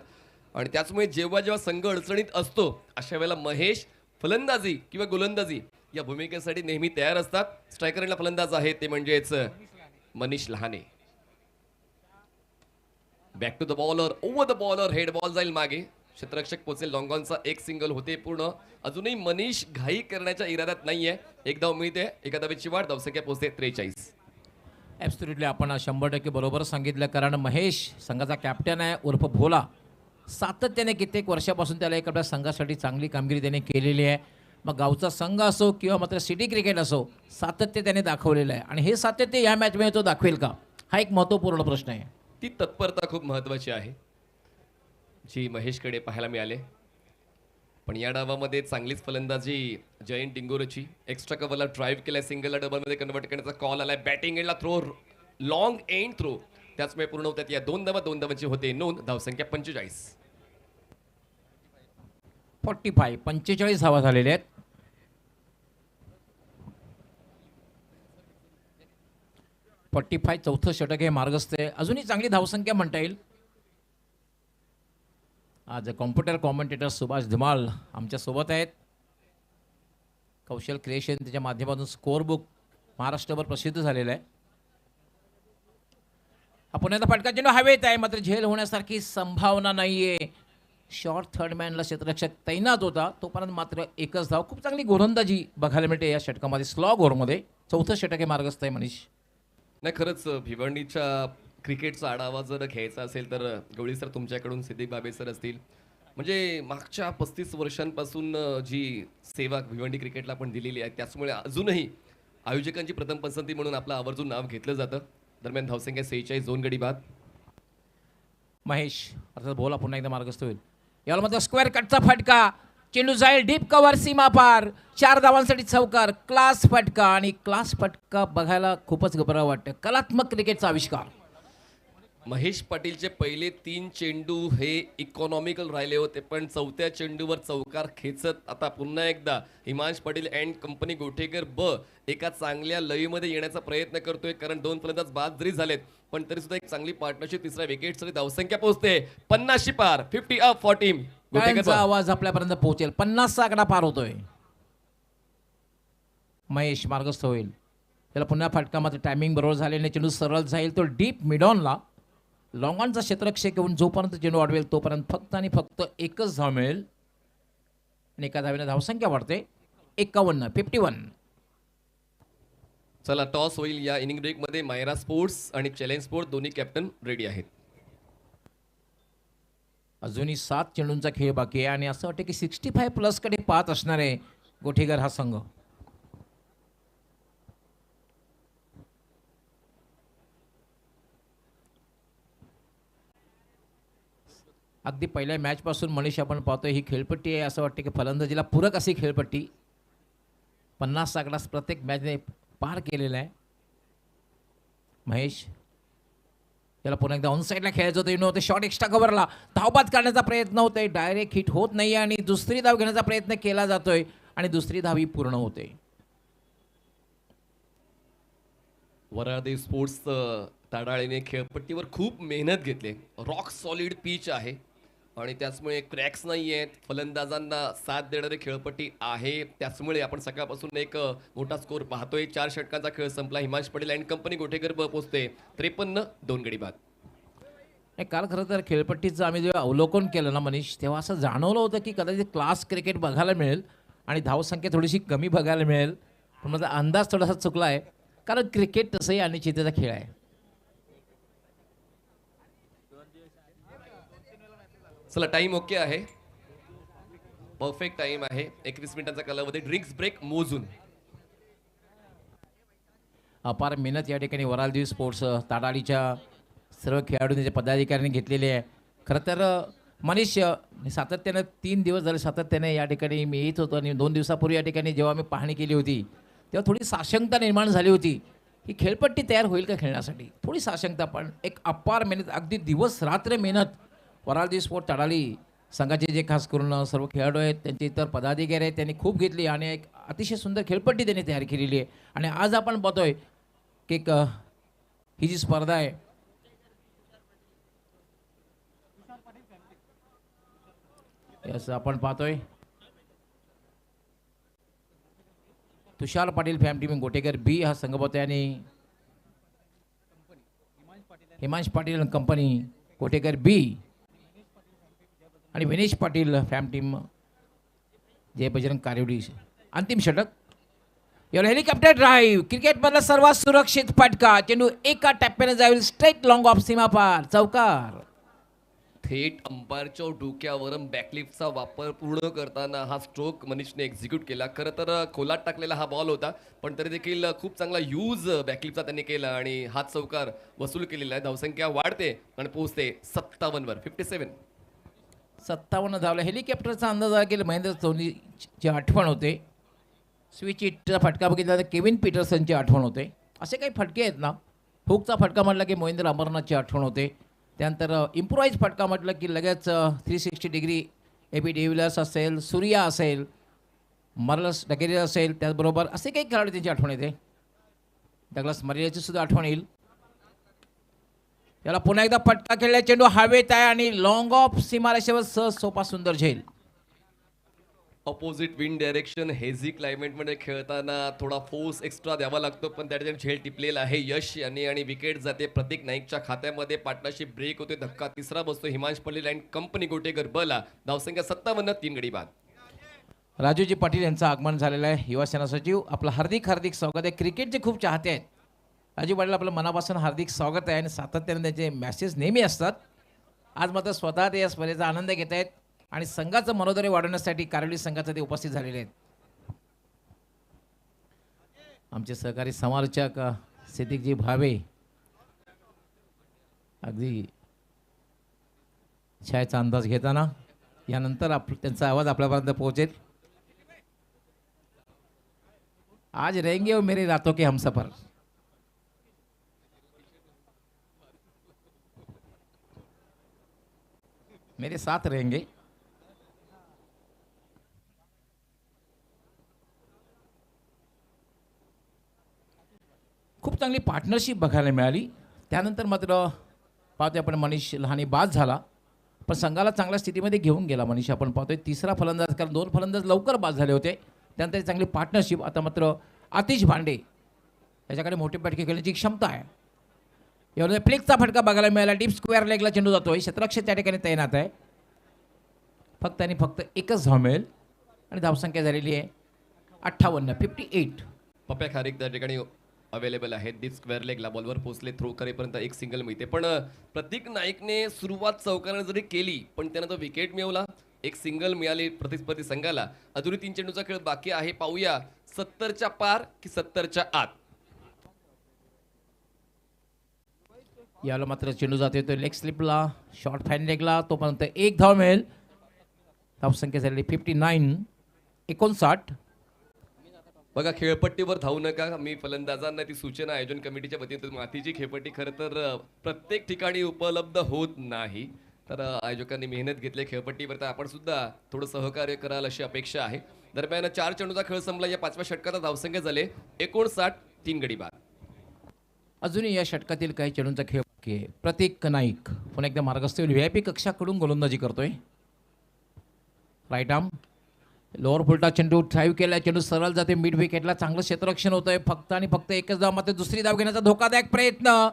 आणि त्याचमुळे जेव्हा जेव्हा संघ अडचणीत असतो अशा वेळेला महेश फलंदाजी किंवा गोलंदाजी या भूमिकेसाठी नेहमी तयार असतात. स्ट्रायकरला फलंदाज आहे ते म्हणजेच Manish Lahane. Back to the bowler, over the bowler, head ball जाईल मागे, क्षेत्ररक्षक पोहोचेल. लॉंगॉनचा एक सिंगल होते पूर्ण. अजूनही मनीष घाई करण्याच्या इराद्यात नाहीये. एक धाव मिळते, एका धावेची वाढ, धावसंख्या पोहोचते 43. ॲब्सोल्युटली आपण 100% बरोबर सांगितलं, कारण महेश संघाचा कॅप्टन आहे उर्फ भोला. सातत्याने कित्येक वर्षापासून त्याला एक आपल्या संघासाठी चांगली कामगिरी त्याने केलेली आहे. मग गावचा संघ असो किंवा मात्र सिटी क्रिकेट असो, सातत्य त्याने दाखवलेलं आहे आणि हे सातत्य या मॅचमध्ये तो दाखवेल का, हा एक महत्त्वपूर्ण प्रश्न आहे. ती तत्परता खूप महत्त्वाची आहे जी महेशकडे पाहायला मिळाले. पण या डावामध्ये चांगलीच फलंदाजी जयंत डिंगोरेची. एक्स्ट्रा कव्हरला ड्राईव्ह केलाय, सिंगलला डबलमध्ये कन्वर्ट करण्याचा कॉल आलाय. बॅटिंग एंडला थ्रो, लॉंग एंड थ्रो, त्याचमुळे पूर्ण होतात या 2 धावा. 2 धावांची होते नोंद. धावसंख्या 45. 45 धावा झालेल्या आहेत. चौथं षटक हे मार्गस्थ आहे. अजूनही चांगली धावसंख्या म्हणता येईल. आज कॉम्प्युटर कॉमेंटेटर सुभाष धुमाल आमच्या सोबत आहेत. कौशल क्रिएशन त्याच्या माध्यमातून स्कोअर बुक महाराष्ट्रभर प्रसिद्ध झालेलं आहे. पुण्याचा फटका चेंडू हवेत आहे, मात्र झेल होण्यासारखी संभावना नाहीये. शॉर्ट थर्ड मॅनला क्षेत्ररक्षक तैनात होता, तोपर्यंत मात्र एकच धाव. खूप चांगली गोलंदाजी बघायला मिळते या षटकामध्ये, स्लॉग ओव्हरमध्ये. चौथं षटक हे मार्गस्थ आहे मनीष. नाही, खरंच भिवंडीच्या क्रिकेटचा आढावा जर घ्यायचा असेल तर गवळी सर तुमच्याकडून, सिद्दीक बाबे सर असतील, म्हणजे मागच्या 35 वर्षांपासून जी सेवा भिवंडी क्रिकेटला आपण दिलेली आहे त्याचमुळे अजूनही आयोजकांची प्रथम पसंती म्हणून आपलं आवर्जून नाव घेतलं जातं. दरम्यान धावसंख्या 46, 2 गडी बाद. महेश अर्थात बोला पुन्हा एकदा मार्गस्थ होईल. याला मात्र स्क्वेअर कटचा फटका, चेंडू जाईल डीप कव्हर, सीमा पार, 4 धावांसाठी चौकार. क्लास फटका, आणि क्लास फटका बघायला खूपच घबरावं वाटतं. कलात्मक क्रिकेटचा आविष्कार. महेश पाटीलचे पहिले 3 चेंडू हे इकॉनॉमिकल राहिले होते, पण 4थ्या चेंडूवर चौकार खेचत आता पुन्हा एकदा Himansh Patil and company Gothekar B एका चांगल्या लयीमध्ये येण्याचा प्रयत्न करतोय. कारण 2 फलंदाज बाद जरी झालेत पण तरी सुद्धा एक चांगली पार्टनरशिप. तिसरा विकेट सरी, धावसंख्या पोहोचते 50 पार. 50 अप फॉर टीम टाळ्यांचा आवाज आपल्यापर्यंत पोहोचेल. 50चा आकडा पार होतोय. महेश मार्गस्थ होईल. त्याला पुन्हा फटका, मात्र टायमिंग बरोबर झाल्याने चेंडू सरळ जाईल तो डीप मिडॉनला. लॉंगॉनचा क्षेत्ररक्षक येऊन जोपर्यंत चेंडू वाढवेल तोपर्यंत फक्त आणि फक्त एकच धाव मिळेल आणि एका धावेने धावसंख्या वाढते 51. चला टॉस होईल या इनिंग ब्रेकमध्ये. मायरा स्पोर्ट्स आणि चॅलेंज स्पोर्ट दोन्ही कॅप्टन रेडी आहेत. अजूनही 7 चेंडूंचा खेळ बाकी आहे आणि असं वाटतं की 65 प्लस कडे पाहत असणार आहे गोठेकर हा संघ. अगदी पहिल्या मॅचपासून मनीष आपण पाहतोय ही खेळपट्टी आहे. असं वाटतं की फलंदाजीला पूरक अशी खेळपट्टी. 50 आकडा प्रत्येक मॅचने पार केलेला आहे. महेश त्याला पुन्हा एकदा ऑन साईडला खेळायचं होतं. नव्हते शॉट एक्स्ट्रा कव्हरला धावबाद करण्याचा प्रयत्न होतोय. डायरेक्ट हिट होत नाही आणि दुसरी धाव घेण्याचा प्रयत्न केला जातोय आणि दुसरी धाव ही पूर्ण होते. वराडे स्पोर्ट्स ताडाळीने खेळपट्टीवर खूप मेहनत घेतली. रॉक सॉलिड पिच आहे आणि त्याचमुळे क्रॅक्स नाही आहेत. फलंदाजांना साथ देणारी खेळपट्टी आहे. त्याचमुळे आपण सकाळपासून एक मोठा स्कोर पाहतोय. 4 षटकांचा खेळ संपला. हिमांश पटेल अँड कंपनी गोठेकर पोहोचते 53 गडी बाद. काल खरं तर खेळपट्टीचं आम्ही जेव्हा अवलोकन केलं ना मनीष, तेव्हा असं जाणवलं होतं की कदाचित क्लास क्रिकेट बघायला मिळेल आणि धावसंख्या थोडीशी कमी बघायला मिळेल. पण माझा अंदाज थोडासा चुकला आहे, कारण क्रिकेट तसंही अनिश्चिततेचा खेळ आहे. चला टाइम ओके आहे. परफेक्ट टाइम आहे. 21 मिनिटांचा कालावधी. ड्रिंक्स ब्रेक मोजून. अपार मेहनत या ठिकाणी वरालदेवी स्पोर्ट्स ताडाळीच्या सर्व खेळाडूंचे पदाधिकाऱ्यांनी घेतलेले आहे. खरं तर मनीष सातत्यानं 3 दिवस झाले सातत्याने या ठिकाणी मी येत होतो आणि 2 दिवसापूर्वी या ठिकाणी जेव्हा मी पाहणी केली होती तेव्हा थोडी साशंकता निर्माण झाली होती ही खेळपट्टी तयार होईल का खेळण्यासाठी. थोडी साशंकता, पण एक अपार मेहनत, अगदी दिवस रात्र मेहनत वरालदेवी स्पोर्ट ताडाळी संघाचे जे खास करून सर्व खेळाडू आहेत, त्यांचे इतर पदाधिकारी आहेत, त्यांनी खूप घेतली आणि एक अतिशय सुंदर खेळपट्टी त्यांनी तयार केलेली आहे. आणि आज आपण पाहतोय की ही जी स्पर्धा आहे असं आपण पाहतोय तुषार पाटील फॅम टीम गोटेकर बी हा संघ पाहतोय आणि हिमांश पाटील आणि कंपनी गोटेकर बी आणि विनेश पाटील फॅम टीम जय बजरंग कारिवडी. अंतिम षटक यावर हेलिकॉप्टर ड्राईव्ह. क्रिकेटमधला सर्वात सुरक्षित फटका. चेंडू एका टप्प्याने जाईल स्ट्रेट लॉंग ऑफ सीमा पार. चौकार. थेट अंपायरच्या डोक्यावरून बॅकलिफ्टचा वापर पूर्ण करताना हा स्ट्रोक मनीषने एक्झिक्यूट केला. खरं तर खोलात टाकलेला हा बॉल होता, पण तरी देखील खूप चांगला यूज बॅकलिफ्टचा त्यांनी केला आणि हा चौकार वसूल केलेला आहे. धावसंख्या वाढते आणि पोहोचते 57 57 धावला. हेलिकॉप्टरचा अंदाज आला की महेंद्र धोनीची आठवण होते. स्विच इटचा फटका बघितला तर केविन पीटरसनची आठवण होते. असे काही फटके आहेत ना. हुकचा फटका म्हटलं की मोहिंद्र अमरनाथची आठवण होते. त्यानंतर इम्प्रोवाइज फटका म्हटलं की लगेच 360 डिग्री एबी डिव्हिलियर्स असेल, सूर्या असेल, मार्लस डकेरी असेल, त्याचबरोबर असे काही खेळाडू त्यांची आठवण येते. डगलस मरियाची सुद्धा आठवण येईल. याला पुन्हा एकदा फटका खेळला. चेंडू हवेत आहे आणि लॉंग ऑफ सीमारेषेवर सहज सोपा सुंदर झेल. ऑपोजिट विंड डायरेक्शन हेझी क्लायमेटमध्ये खेळताना थोडा फोर्स एक्स्ट्रा द्यावा लागतो, पण त्या ठिकाणी झेल टिपलेला आहे यश यांनी आणि विकेट जाते प्रतीक नाईकच्या खात्यामध्ये. पार्टनरशिप ब्रेक होते. धक्का तिसरा बसतो हिमांश पटेल अँड कंपनी गोटेकर बला. धावसंख्या 57 गडी बाद. राजूजी पाटील यांचं आगमन झालेलं आहे. युवा सेना सचिव, आपलं हार्दिक हार्दिक स्वागत आहे. क्रिकेटचे खूप चाहते आहेत. राजू पाटील आपलं मनापासून हार्दिक स्वागत आहे आणि सातत्याने त्याचे मॅसेज नेहमी असतात. आज मात्र स्वतः ते या स्पर्धेचा आनंद घेत आहेत आणि संघाचं मनोधैर्य वाढवण्यासाठी कारोली संघाचे ते उपस्थित झालेले आहेत. आमचे सहकारी समालोचक सिद्दीकजी भावे अगदी छायाचा अंदाज घेताना यानंतर त्यांचा आवाज आपल्यापर्यंत पोहोचेल. आज रहेंगे वो मेरे रातों के हमसफर. मेरे साथ रहेंगे. खूप चांगली पार्टनरशिप बघायला मिळाली. त्यानंतर मात्र पाहतोय आपण मनीष लहानी बाद झाला. पण संघाला चांगल्या स्थितीमध्ये घेऊन गेला मनीष. आपण पाहतोय तिसरा फलंदाज, कारण 2 फलंदाज लवकर बाद झाले होते, त्यानंतर चांगली पार्टनरशिप. आता मात्र आतिश भांडे त्याच्याकडे मोठी फटके खेळण्याची क्षमता आहे. यावर फ्लिकचा फटका बघायला मिळाला. डीप स्क्वेअर लेगला चेंडू जातोय. क्षेत्ररक्षक त्या ठिकाणी तैनात आहे. फक्त आणि फक्त एकच धाव मिळेल आणि धावसंख्या झालेली आहे 58. पप्प्या खारीक त्या ठिकाणी अवेलेबल आहेत. डीप स्क्वेअर लेगला बॉलवर पोहोचले, थ्रो करेपर्यंत एक सिंगल मिळते. पण प्रतीक नाईकने सुरुवात चौकाने जरी केली पण त्यानं तो विकेट मिळवला, एक सिंगल मिळाली प्रतिस्पर्धी संघाला. अजूनही 3 चेंडूचा खेळ बाकी आहे. पाहूया 70च्या पार की 70च्या आत. याला मात्र चेंडू जातोय तो लेग स्लिपला, शॉर्ट फॅन लेगला. तोपर्यंत एक धाव मिळेल. धावसंख्या झालेली 59. बघा, खेळपट्टीवर धावू नका. मी फलंदाजांना ती सूचना आयोजन कमिटीच्या वतीने, मातीची खेळपट्टी खरं तर प्रत्येक ठिकाणी उपलब्ध होत नाही, तर आयोजकांनी मेहनत घेतली खेळपट्टीवर, तर आपण सुद्धा थोडं सहकार्य कराल अशी अपेक्षा आहे. दरम्यान 4 चेंडूचा खेळ संपला. या 5व्या षटकाचा धावसंख्या झाले 59, 3 गडी बाद. अजूनही या षटकातील काही चेंडूंचा खेळ बाकी आहे. प्रतीक नाईक पुन्हा एकदा मार्गस्थ व्हीआयपी कक्षाकडून गोलंदाजी करतोय. राईट आर्म लोअर फुलटा चेंडू ड्राईव्ह केला. चेंडू सरळ जाते मिड विकेटला. चांगलं क्षेत्ररक्षण होतंय. फक्त आणि फक्त एकच धाव, मात्र दुसरी धाव घेण्याचा धोकादायक प्रयत्न.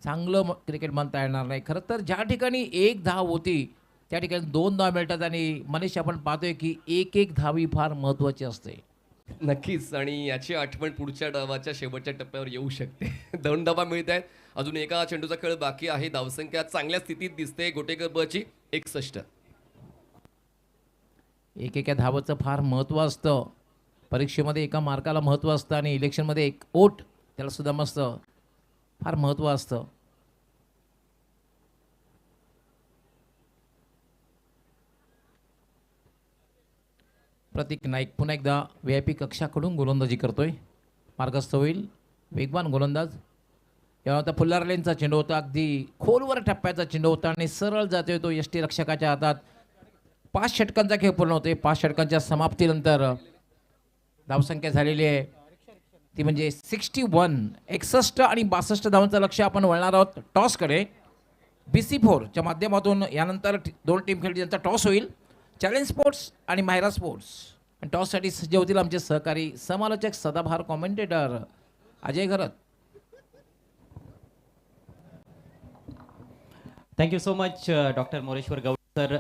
चांगलं क्रिकेट म्हणता येणार नाही. खरं तर ज्या ठिकाणी एक धाव होती त्या ठिकाणी 2 धाव मिळतात. आणि मनीष आपण पाहतोय की एक धाव ही फार महत्त्वाची असते. नक्कीच, आणि याची आठवण पुढच्या डावाच्या शेवटच्या टप्प्यावर येऊ शकते. 2 धावा मिळत आहेत. अजून एका चेंडूचा खेळ बाकी आहे. धावसंख्या चांगल्या स्थितीत दिसते गोटेकर बची 61. एकेका धावाचं फार महत्त्व असतं. परीक्षेमध्ये एका मार्काला महत्त्व असतं आणि इलेक्शनमध्ये एक ओट त्याला सुद्धा मस्त फार महत्त्व असतं. प्रतीक नाईक पुन्हा एकदा व्हीआयपी कक्षाकडून गोलंदाजी करतोय. मार्गस्थ होईल वेगवान गोलंदाज. यानंतर फुल्लार लेनचा चेंडू होता. अगदी खोलवर टप्प्याचा चेंडू होता आणि सरळ जातोय तो यष्टी रक्षकाच्या हातात. 5 षटकांचा खेळ पूर्ण होतोय. 5 षटकांच्या समाप्तीनंतर धावसंख्या झालेली आहे ती म्हणजे 61. 61 आणि 62 धावांचं लक्ष आपण वळणार आहोत टॉसकडे. BC4च्या माध्यमातून यानंतर 2 टीम खेळतील. त्यांचा टॉस होईल. चॅलेंज स्पोर्ट्स आणि मायरा स्पोर्ट्स. आणि टॉससाठी सज्ज होतील आमचे सहकारी समालोचक सदाभार commentator Ajay Gharat. Thank you so much doctor Moreshwar Gaud sir.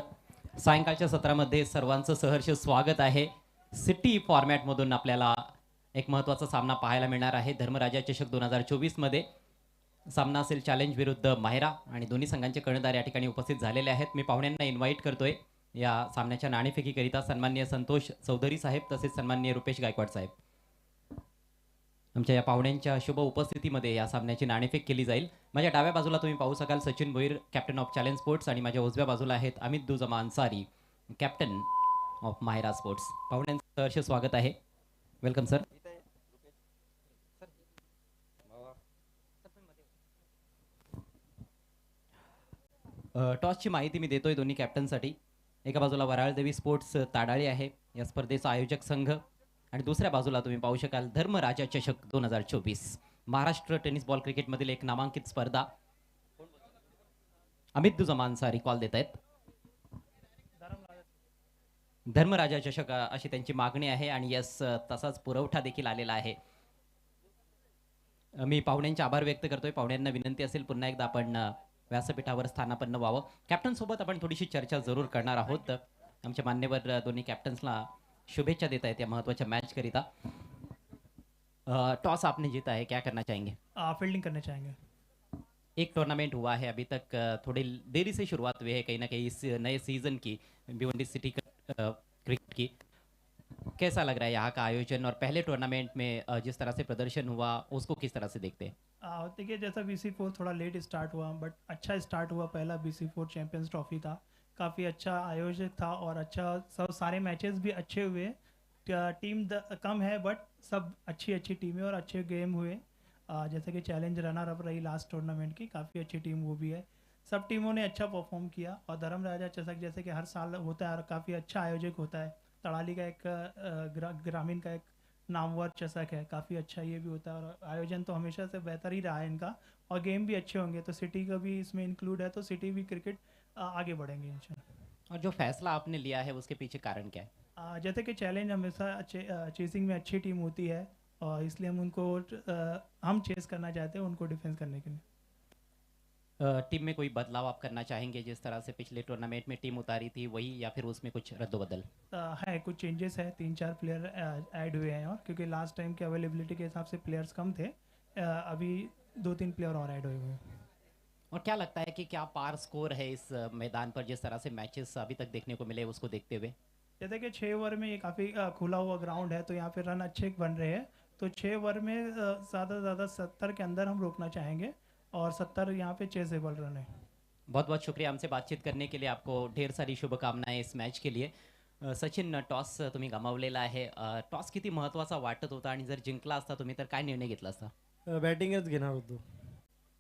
सायंकाळच्या सत्रामध्ये सर्वांचं सहर्ष स्वागत आहे. सिटी फॉर्मॅटमधून आपल्याला एक महत्त्वाचा सामना पाहायला मिळणार आहे. धर्मराजा चषक 2024मध्ये सामना असेल चॅलेंज विरुद्ध मायरा आणि दोन्ही संघांचे कर्णधार या ठिकाणी उपस्थित झालेले आहेत. मी पाहुण्यांना इन्व्हाइट करतोय या सामन्याच्या नाणेफेकीकरिता. सन्माननीय संतोष चौधरी साहेब तसेच सन्माननीय रुपेश गायकवाड साहेब. आमच्या या पाहुण्यांच्या शुभ उपस्थितीमध्ये या सामन्याची नाणेफेक केली जाईल. माझ्या डाव्या बाजूला तुम्ही पाहू शकाल Sachin Bhoir, captain of challenge sports, आणि माझ्या उजव्या बाजूला आहेत Amit Dujma Ansari, captain of Myra sports. पाहुण्यांचं सहर्ष स्वागत आहे. Welcome sir. टॉसची माहिती मी देतोय दोन्ही कॅप्टनसाठी. एका बाजूला वराळदेवी स्पोर्ट्स ताडाळी आहे या स्पर्धेचा आयोजक संघ, आणि दुसऱ्या बाजूला तुम्ही पाहू शकाल धर्मराजा चषक 2024 महाराष्ट्र टेनिस बॉल क्रिकेटमधील एक नामांकित स्पर्धा. अमित दुजमा अन्सारी कॉल देत आहेत. धर्मराजा चषक अशी त्यांची मागणी आहे आणि यस तसाच पुरवठा देखील आलेला आहे. मी पाहुण्यांचे आभार व्यक्त करतोय. पाहुण्यांना विनंती असेल पुन्हा एकदा आपण व्यासपीठावर स्थानापन्न व्हावं. कॅप्टन सोबत आपण थोडीशी चर्चा जरूर करणार आहोत. आमचे मान्यवर दोन्ही कॅप्टन्सला शुभेच्छा देता हैं या महत्वाच्या मैच करिता. टॉस आपने जीता है, क्या करना चाहेंगे? फील्डिंग करना चाहेंगे. एक टूर्नामेंट हुआ है अभी तक, थोड़ी देरी से शुरुआत हुई है कहीं ना कहीं इस नए सीजन की भिवंडी सिटी क्रिकेट की. कैसा लग रहा है यहाँ का आयोजन और पहले टूर्नामेंट में जिस तरह से प्रदर्शन हुआ उसको किस तरह से देखते हैं? देखिए जैसा BC4 थोड़ा लेट स्टार्ट हुआ बट अच्छा स्टार्ट हुआ. पहला BC4 चैंपियंस ट्रॉफी था, काफ़ी अच्छा आयोजित था और अच्छा सब सारे मैचेस भी अच्छे हुए. टीम कम है बट सब अच्छी अच्छी टीमें और अच्छे गेम हुए. जैसे कि चैलेंज रनर अप रही लास्ट टूर्नामेंट की, काफ़ी अच्छी टीम वो भी है. सब टीमों ने अच्छा परफॉर्म किया और धर्मराजा चषक जैसे कि हर साल होता है और काफ़ी अच्छा आयोजक होता है. तड़ाली का एक ग्रामीण का एक नामवर चषक है, काफ़ी अच्छा ये भी होता है और आयोजन तो हमेशा से बेहतर ही रहा है इनका. और गेम भी अच्छे होंगे, तो सिटी का भी इसमें इंक्लूड है, तो सिटी भी क्रिकेट आगे बढ़ेंगे इंशाल्लाह। और जो फैसला आपने लिया है उसके पीछे कारण क्या है? जैसे कि चैलेंज हमेशा अच्छे चेसिंग में अच्छी टीम होती है, और इसलिए हम उनको हम चेस करना चाहते हैं उनको डिफेंस करने के लिए। टीम में कोई बदलाव आप करना चाहेंगे, जिस तरह से पिछले टूर्नामेंट में टीम उतारी थी वही, या फिर उसमें कुछ रद्दोबदल? है, कुछ चेंजेस है, 3-4 प्लेयर ऐड हुए हैं, और क्योंकि लास्ट टाइम के अवेलेबिलिटी के हिसाब से प्लेयर्स कम थे, अभी 2-3 प्लेयर और ऐड हुए हैं। और क्या लगता है कि क्या पार स्कोर है इस मैदान पर, जिस तरह से मैचेस अभी तक देखने को मिले उसको देखते हुए? जैसे कि 6 ओवर में ये काफ़ी खुला हुआ ग्राउंड है, तो यहाँ पे रन अच्छे बन रहे हैं, तो 6 ओवर में ज़्यादा से ज़्यादा 70 के अंदर हम रोकना चाहेंगे, और 70 यहाँ पे चेसेबल रन है। बहुत बहुत शुक्रिया हमसे बातचीत करने के लिए, आपको ढेर सारी शुभकामनाएं इस मॅच के लिए. सचिन, टॉस तुम्ही गमावलेला आहे. टॉस किती महत्त्वाचा वाटत होता आणि जर जिंकला असता तुम्ही तर काय निर्णय घेतला असता? बॅटिंगच घेणार होतो.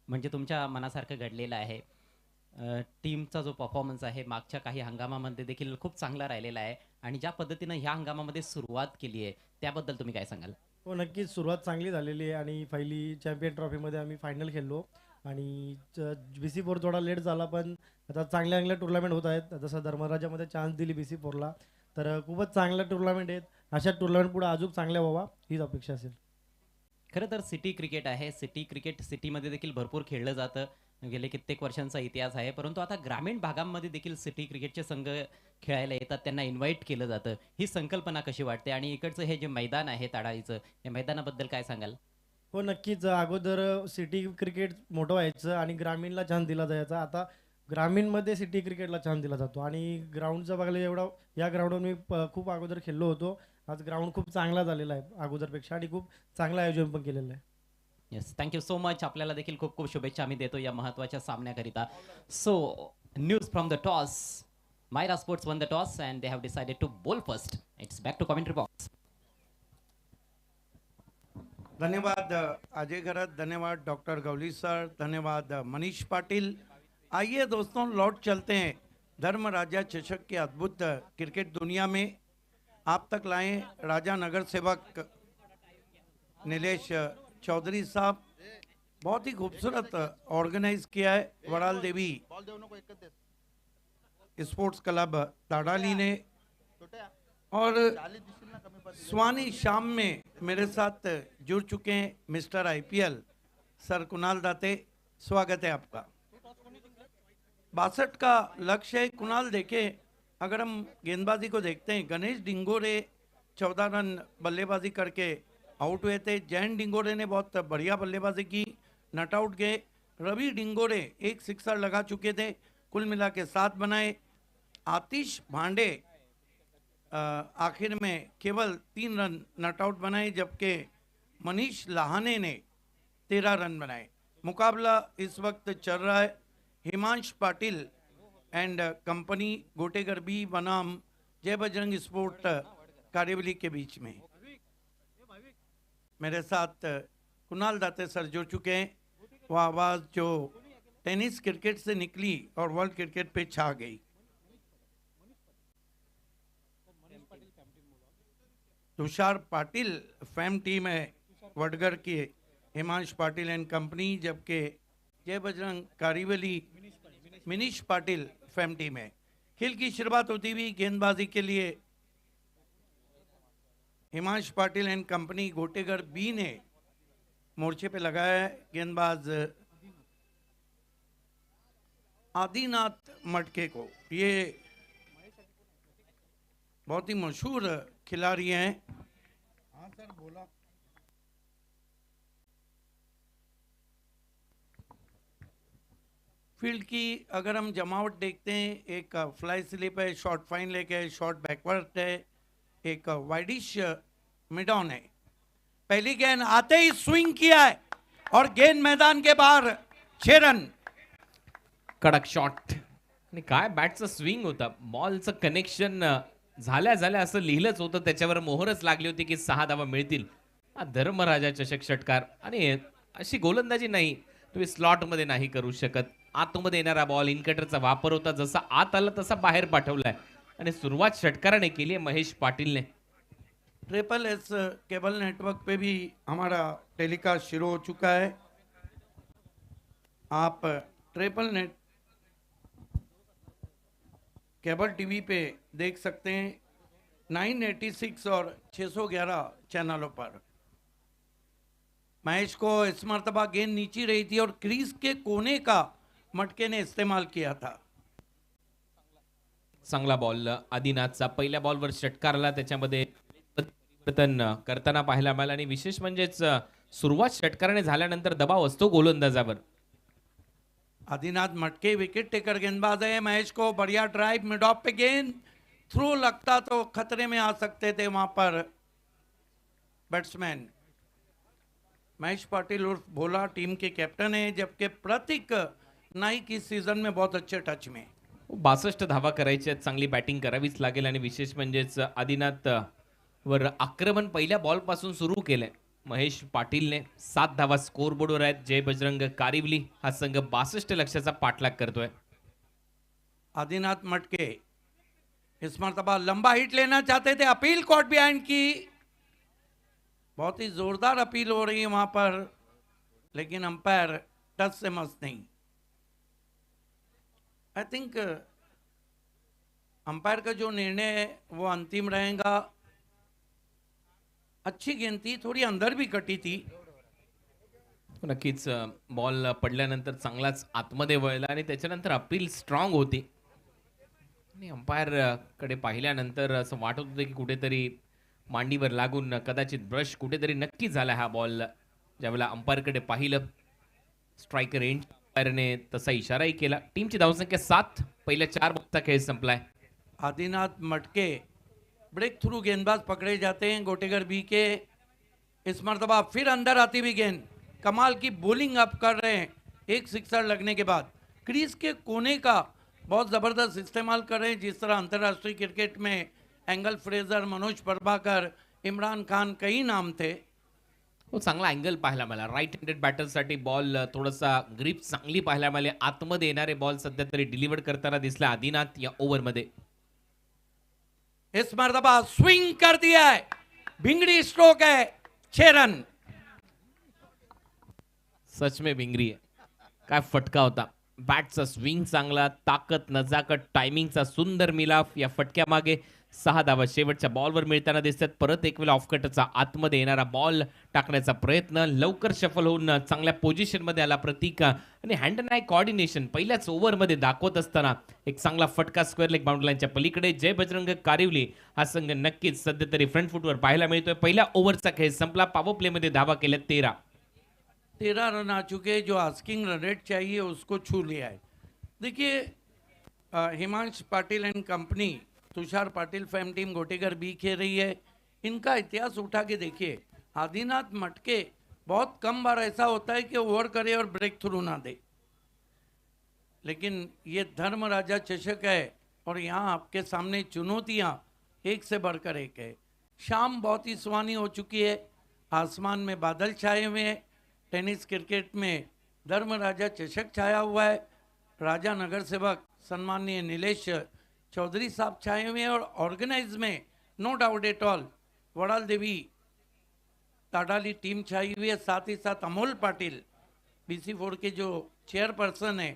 म्हणजे तुमच्या मनासारखं घडलेलं आहे. टीमचा जो परफॉर्मन्स आहे मागच्या काही हंगामामध्ये देखील खूप चांगला राहिलेला आहे आणि ज्या पद्धतीनं ह्या हंगामामध्ये सुरुवात केली आहे त्याबद्दल तुम्ही काय सांगाल? हो, नक्कीच सुरुवात चांगली झालेली आहे आणि पहिली चॅम्पियन ट्रॉफीमध्ये आम्ही फायनल खेळलो आणि BC4 थोडा लेट झाला, पण आता चांगल्या चांगल्या टुर्नामेंट होत आहेत. जसं धर्मराजामध्ये चान्स दिली BC4ला, तर खूपच चांगल्या टुर्नामेंट आहेत. अशा टुर्नामेंट पुढे अजून चांगल्या व्हावा हीच अपेक्षा असेल. खरं तर सिटी क्रिकेट आहे. सिटी क्रिकेट सिटीमध्ये देखील भरपूर खेळलं जातं. गेले कित्येक वर्षांचा इतिहास आहे. परंतु आता ग्रामीण भागांमध्ये देखील सिटी क्रिकेटचे संघ खेळायला येतात, त्यांना इन्व्हाइट केलं जातं. ही संकल्पना कशी वाटते आणि इकडचं हे जे मैदान आहे ताडाळीचं, या मैदानाबद्दल काय सांगाल? हो, नक्कीच. अगोदर सिटी क्रिकेट मोठं व्हायचं आणि ग्रामीणला चान्स दिला जायचा. आता ग्रामीणमध्ये सिटी क्रिकेटला चान्स दिला जातो आणि ग्राउंडचा बघायला एवढा या ग्राउंडवर मी खूप अगोदर खेळलो होतो. आज ग्राउंड खूप चांगला झालेला आहे अगोदरपेक्षा आणि खूप चांगलं आयोजन पण केलेलं आहे. Yes, thank you so much. आपल्याला देखील खूप खूप शुभेच्छा आम्ही देतो या महत्त्वाच्या सामन्याकरिता. So news from the toss. Myra sports won the toss and they have decided to bowl first. It's back to commentary box. धन्यवाद अजय गरत, धन्यवाद डॉक्टर गौली सर, धन्यवाद मनीष पाटिल. आइए दोस्तों, लौट चलते हैं धर्म राजा चषक के अद्भुत क्रिकेट दुनिया में. आप तक लाए राजा नगर सेवक नीलेश चौधरी साहब. बहुत ही खूबसूरत ऑर्गेनाइज किया है वड़ाल देवी स्पोर्ट्स क्लब ताड़ाली ने. और स्वानी शाम में मेरे साथ जुड़ चुके हैं mister IPL sir Kunal Date. स्वागत है आपका. 62 का लक्ष्य है. कुणाल देखे, अगर हम गेंदबाजी को देखते हैं, गणेश डिंगोरे 14 रन बल्लेबाजी करके आउट हुए थे. जैन डिंगोरे ने बहुत बढ़िया बल्लेबाजी की, नट आउट गए. रवि डिंगोरे एक सिक्सर लगा चुके थे, कुल मिला के 7 बनाए. आतिश भांडे आखिर में केवल 3 रन नट आउट बनाए, जबकि मनीष लाहाने ने 13 रन बनाए. मुकाबला इस वक्त चल रहा है हिमांश पाटिल एंड कंपनी गोटेगर बी बनाम जय बजरंग स्पोर्ट कारेवली के बीच में. मेरे साथ कुणाल दाते सर जुड़ चुके हैं. वह आवाज़ जो टेनिस क्रिकेट से निकली और वर्ल्ड क्रिकेट पे छा गई. तुषार पाटिल फैम टीम है वडगर की, हिमांश पाटिल एंड कंपनी, जबकि जय बजरंग कारीवली मिनीश पाटिल फैम टीम है. खेल की शुरुआत होती हुई गेंदबाजी के लिए हिमांश पाटिल एंड कंपनी गोटेगर बी ने मोर्चे पे लगाया है. गेंदबाज आदिनाथ मटके को, ये बहुत ही मशहूर खिलाड़ी हैं. हाँ सर बोला. फील्ड की अगर हम जमावट देखते हैं, एक फ्लाई स्लिप है, शॉर्ट फाइन लेग है, शॉर्ट बैकवर्ड है, एक वाइडिश मिड ऑन है. पहली गेंद आते ही स्विंग किया है और गेंद मैदान के बाहर. 6 रन. कडक शॉट आणि काय बॅटचं स्विंग होता. बॉलचं कनेक्शन झाल्या झाल्या असं लिहिलंच होतं, त्याच्यावर मोहरच लागली होती की 6 धावा मिळतील. हा धर्मराजा चषक षटकार. आणि अशी गोलंदाजी नाही तुम्ही स्लॉटमध्ये नाही करू शकत. आतमध्ये येणारा बॉल इनकटरचा वापर होता, जसा आत आला तसा बाहेर पाठवलाय आणि सुरुवात षटकाराने केली आहे महेश पाटीलने. SSS केबल नेटवर्क पे भी हमारा टेलीकास्ट शुरू हो चुका है. आप ट्रिपल नेट केबल टीवी पे देख सकते हैं 986 और 611 चैनलों पर। महेश को इस मर्तबा गेंद नीचे रही थी और क्रीज के कोने का मटके ने इस्तेमाल किया था। चांगला बॉल आदिनाथचा पहिल्या बॉलवर षटकारला, त्याच्यामध्ये परिवर्तन करताना पाहायला मिळालं आणि विशेष म्हणजेच सुरुवात षटकाराने झाल्यानंतर दबाव असतो गोलंदाजावर. आदिनाथ मटके विकेट टेकर गेंदबाज है। महेश को बढ़िया ड्राइव, मिड ऑफ पे गेंद, थ्रो लगता तो खतरे में आ सकते थे वहां पर बैट्समैन। महेश पाटिल उर्फ भोला टीम के कैप्टन है, जबकि प्रतीक नाइक इस सीजन में बहुत अच्छे टच में। 62 धावा करायच्या आहेत, चांगली बॅटिंग करावीच लागेल आणि विशेष म्हणजेच आदिनाथ वर आक्रमण पहिल्या बॉल पासून सुरू केलंय. महेश पाटीलने 7 धावा स्कोर बोर्डवर आहेत. जय बजरंग कारिवली हा संघ 62 लक्ष्याचा पाठलाग करतोय. आदिनाथ मटके इस मरतबा लंबा हिट लेना चाहते थे, अपील कॉट बिहाइंड की, बहुत ही जोरदार अपील हो रही है वहां पर, लेकिन अंपायर टच से मस नहीं। आई थिंक अंपायर का जो निर्णय है वो अंतिम रहेगा। अच्छी गेंद थी, थोड़ी अंदर भी कटी थी। नक्कीच बॉल पडल्यानंतर चांगलाच आतमध्ये वळला आणि त्याच्यानंतर अपील स्ट्रॉंग होती आणि अंपायर कडे पाहिल्यानंतर असं वाटत होतं की कुठेतरी मांडीवर लागून कदाचित ब्रश कुठेतरी नक्की झाला हा बॉल. ज्यावेळेला अंपायर कडे पाहिलं स्ट्रायकर रेंज अंपायरने तसा इशाराही केला. टीमची धावसंख्या 7, पहिल्या 4 बॉलचा खेळ संपलाय. आदिनाथ मटके ब्रेक थ्रू गेंदबाज पकड़े जाते हैं गोटेगर बी के। इस मरतबा फिर अंदर आती हुई गेंद, कमाल की बॉलिंग अप कर रहे हैं एक सिक्सर लगने के बाद। क्रीज के कोने का बहुत ज़बरदस्त इस्तेमाल कर रहे हैं, जिस तरह अंतर्राष्ट्रीय क्रिकेट में एंगल फ्रेजर, मनोज प्रभाकर, इमरान खान कई नाम थे। हो, चांगला अँगल पाहायला मिळाला. राईट हँडेड बॅटरसाठी बॉल थोडासा ग्रिप चांगली पाहायला मिळाली. आतमध्ये येणारे बॉल सध्या तरी डिलिव्हर करताना दिसला आदिनाथ या ओव्हरमध्ये. इस मरतबा स्विंग कर दिया है, भिंगड़ी स्ट्रोक है, 6 रन। सच में भिंगरी आहे. काय फटका होता. बॅटचा स्विंग चांगला, ताकद, नजाकत, टायमिंगचा सुंदर मिलाफ. या फटक्या मागे 6 धावा शेवटच्या बॉलवर मिळताना दिसतात. परत एक वेळा ऑफकटचा आतमध्ये येणारा बॉल टाकण्याचा प्रयत्न, लवकर शफल होऊन चांगल्या पोझिशनमध्ये आला प्रतीक आणि हँड अँड आय कोऑर्डिनेशन पहिल्याच ओव्हरमध्ये दाखवत असताना एक चांगला फटका स्क्वेअर लेग बाउंड्री लाईनच्या पलीकडे. जय बजरंग कारिवली हा संघ नक्कीच सध्या तरी फ्रंट फुटवर पाहायला मिळतोय. पहिल्या ओव्हरचा खेळ संपला. पॉवर प्लेमध्ये धावा केल्या 13 रन आ चुके, जो आस्किंग रन रेट चाहिए उसको छू लिया है। देखिए हिमांश पाटिल एंड कंपनी, तुषार पाटिल फैम टीम गोटेगर बी खेल रही है। इनका इतिहास उठा के देखिए, आदिनाथ मटके बहुत कम बार ऐसा होता है कि ओवर करे और ब्रेक थ्रू ना दे, लेकिन ये धर्म राजा चषक है और यहाँ आपके सामने चुनौतियाँ एक से बढ़कर एक है। शाम बहुत ही सुहानी हो चुकी है, आसमान में बादल छाए हुए हैं। टेनिस क्रिकेट में धर्म राजा चषक छाया हुआ है। राजा नगर सेवक सम्माननीय नीलेश चौधरी साहब छाए हुए हैं और ऑर्गेनाइज में नो डाउट एट ऑल वड़ाल देवी ताडाली टीम छाई हुई है। साथ ही साथ अमोल पाटिल BC4 के जो चेयरपर्सन है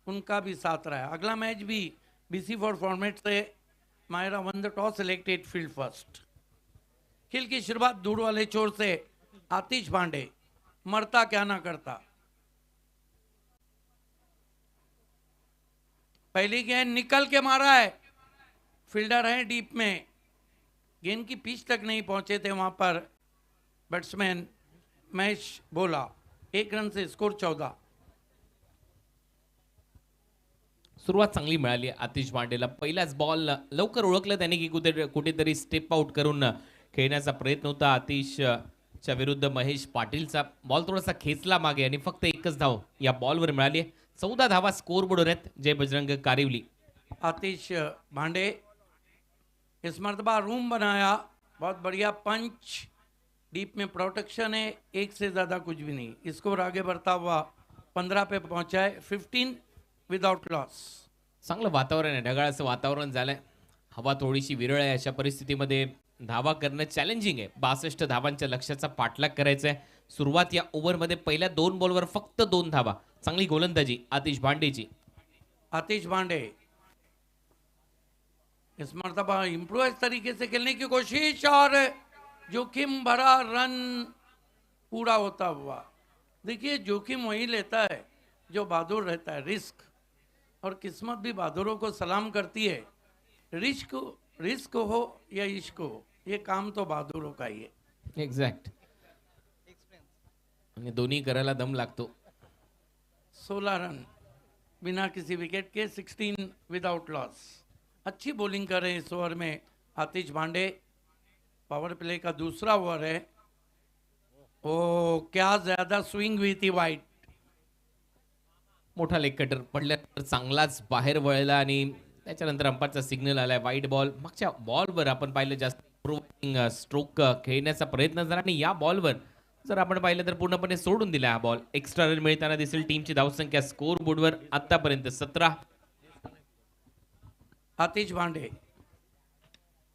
उनका भी साथ रहा है। अगला मैच भी BC4 फॉर्मेट से Myra won the toss, selected field first. खेल की शुरुआत दूर वाले छोर से आतिश पांडे, मरता क्या ना करता। पहली गेंद निकल के मारा है, फील्डर है डीप में, गेंद की पिच तक नहीं पहुंचे थे वहां पर बैट्समैन महेश बोला। 1 रन से स्कोर 14। सुरुवात चांगली मिळाली आतिश पांडेला. पहिलाच बॉल लवकर ओळखलं त्याने की कुठेतरी स्टेप आउट करून खेळण्याचा प्रयत्न होता. आतिशच्या विरुद्ध महेश पाटीलचा बॉल थोडासा खेचला मागे आणि फक्त एकच धाव या बॉलवर मिळाली. 14 धावा स्कोर बोर्डवर आहेत जय बजरंग कारिवली. आतिश भांडे इस मरतबा रूम बनाया, बहुत बढ़िया पंच, डीप में प्रोटेक्शन है, एक से ज़्यादा कुछ भी नहीं। इसको आगे बढ़ता हुआ 15 पे पहुंचा है, 15 विदाउट लॉस। चांगलं वातावरण आहे, ढगाळाचं वातावरण झालंय, हवा थोडीशी विरळ आहे. अशा परिस्थितीमध्ये धावा करणं चॅलेंजिंग आहे. 62 धावांच्या लक्ष्याचा पाठलाग करायचा आहे. सुरुवात या ओव्हरमध्ये पहिल्या 2 बॉलवर फक्त 2 धावा. चांगली गोलंदाजी आतिश भांडेची. आतिश भांडे इस मरतबा इम्प्रोवाइज तरीके से खेलने की कोशिश और जोखिम भरा रन पूरा होता हुआ. देखिए जोखिम वही लेता है जो बहादुर रहता है, रिस्क, और किस्मत भी बहादुरों को सलाम करती है. रिस्क हो या इश्क हो, ये काम तो बहादुरों का ही है. एक्झॅक्ट. आणि दोन्ही करायला दम लागतो. 16 रन बिना किसी विकेट के, 16 विदाउट लॉस. अच्छी बॉलिंग कर रहे हैं इस ओवर में आतिश भांडे. पावर प्ले का दूसरा ओवर है. ओ क्या ज्यादा स्विंग हुई थी वाइट. मोठा लेग कटर पडल्यानंतर चांगलाच बाहेर वळला आणि त्याच्यानंतर अंपायरचा सिग्नल आलाय वाईट बॉल. मागच्या बॉलवर आपण पाहिलं जास्त इम्प्रूव्हिंग स्ट्रोक खेळण्याचा प्रयत्न झाला आणि या बॉलवर जर आपण पाहिलं तर पूर्णपणे सोडून दिला हा बॉल. एक्स्ट्रा रन मिळताना दिसेल. टीमची धावसंख्या स्कोर बोर्डवर आतापर्यंत 17. आतिश भांडे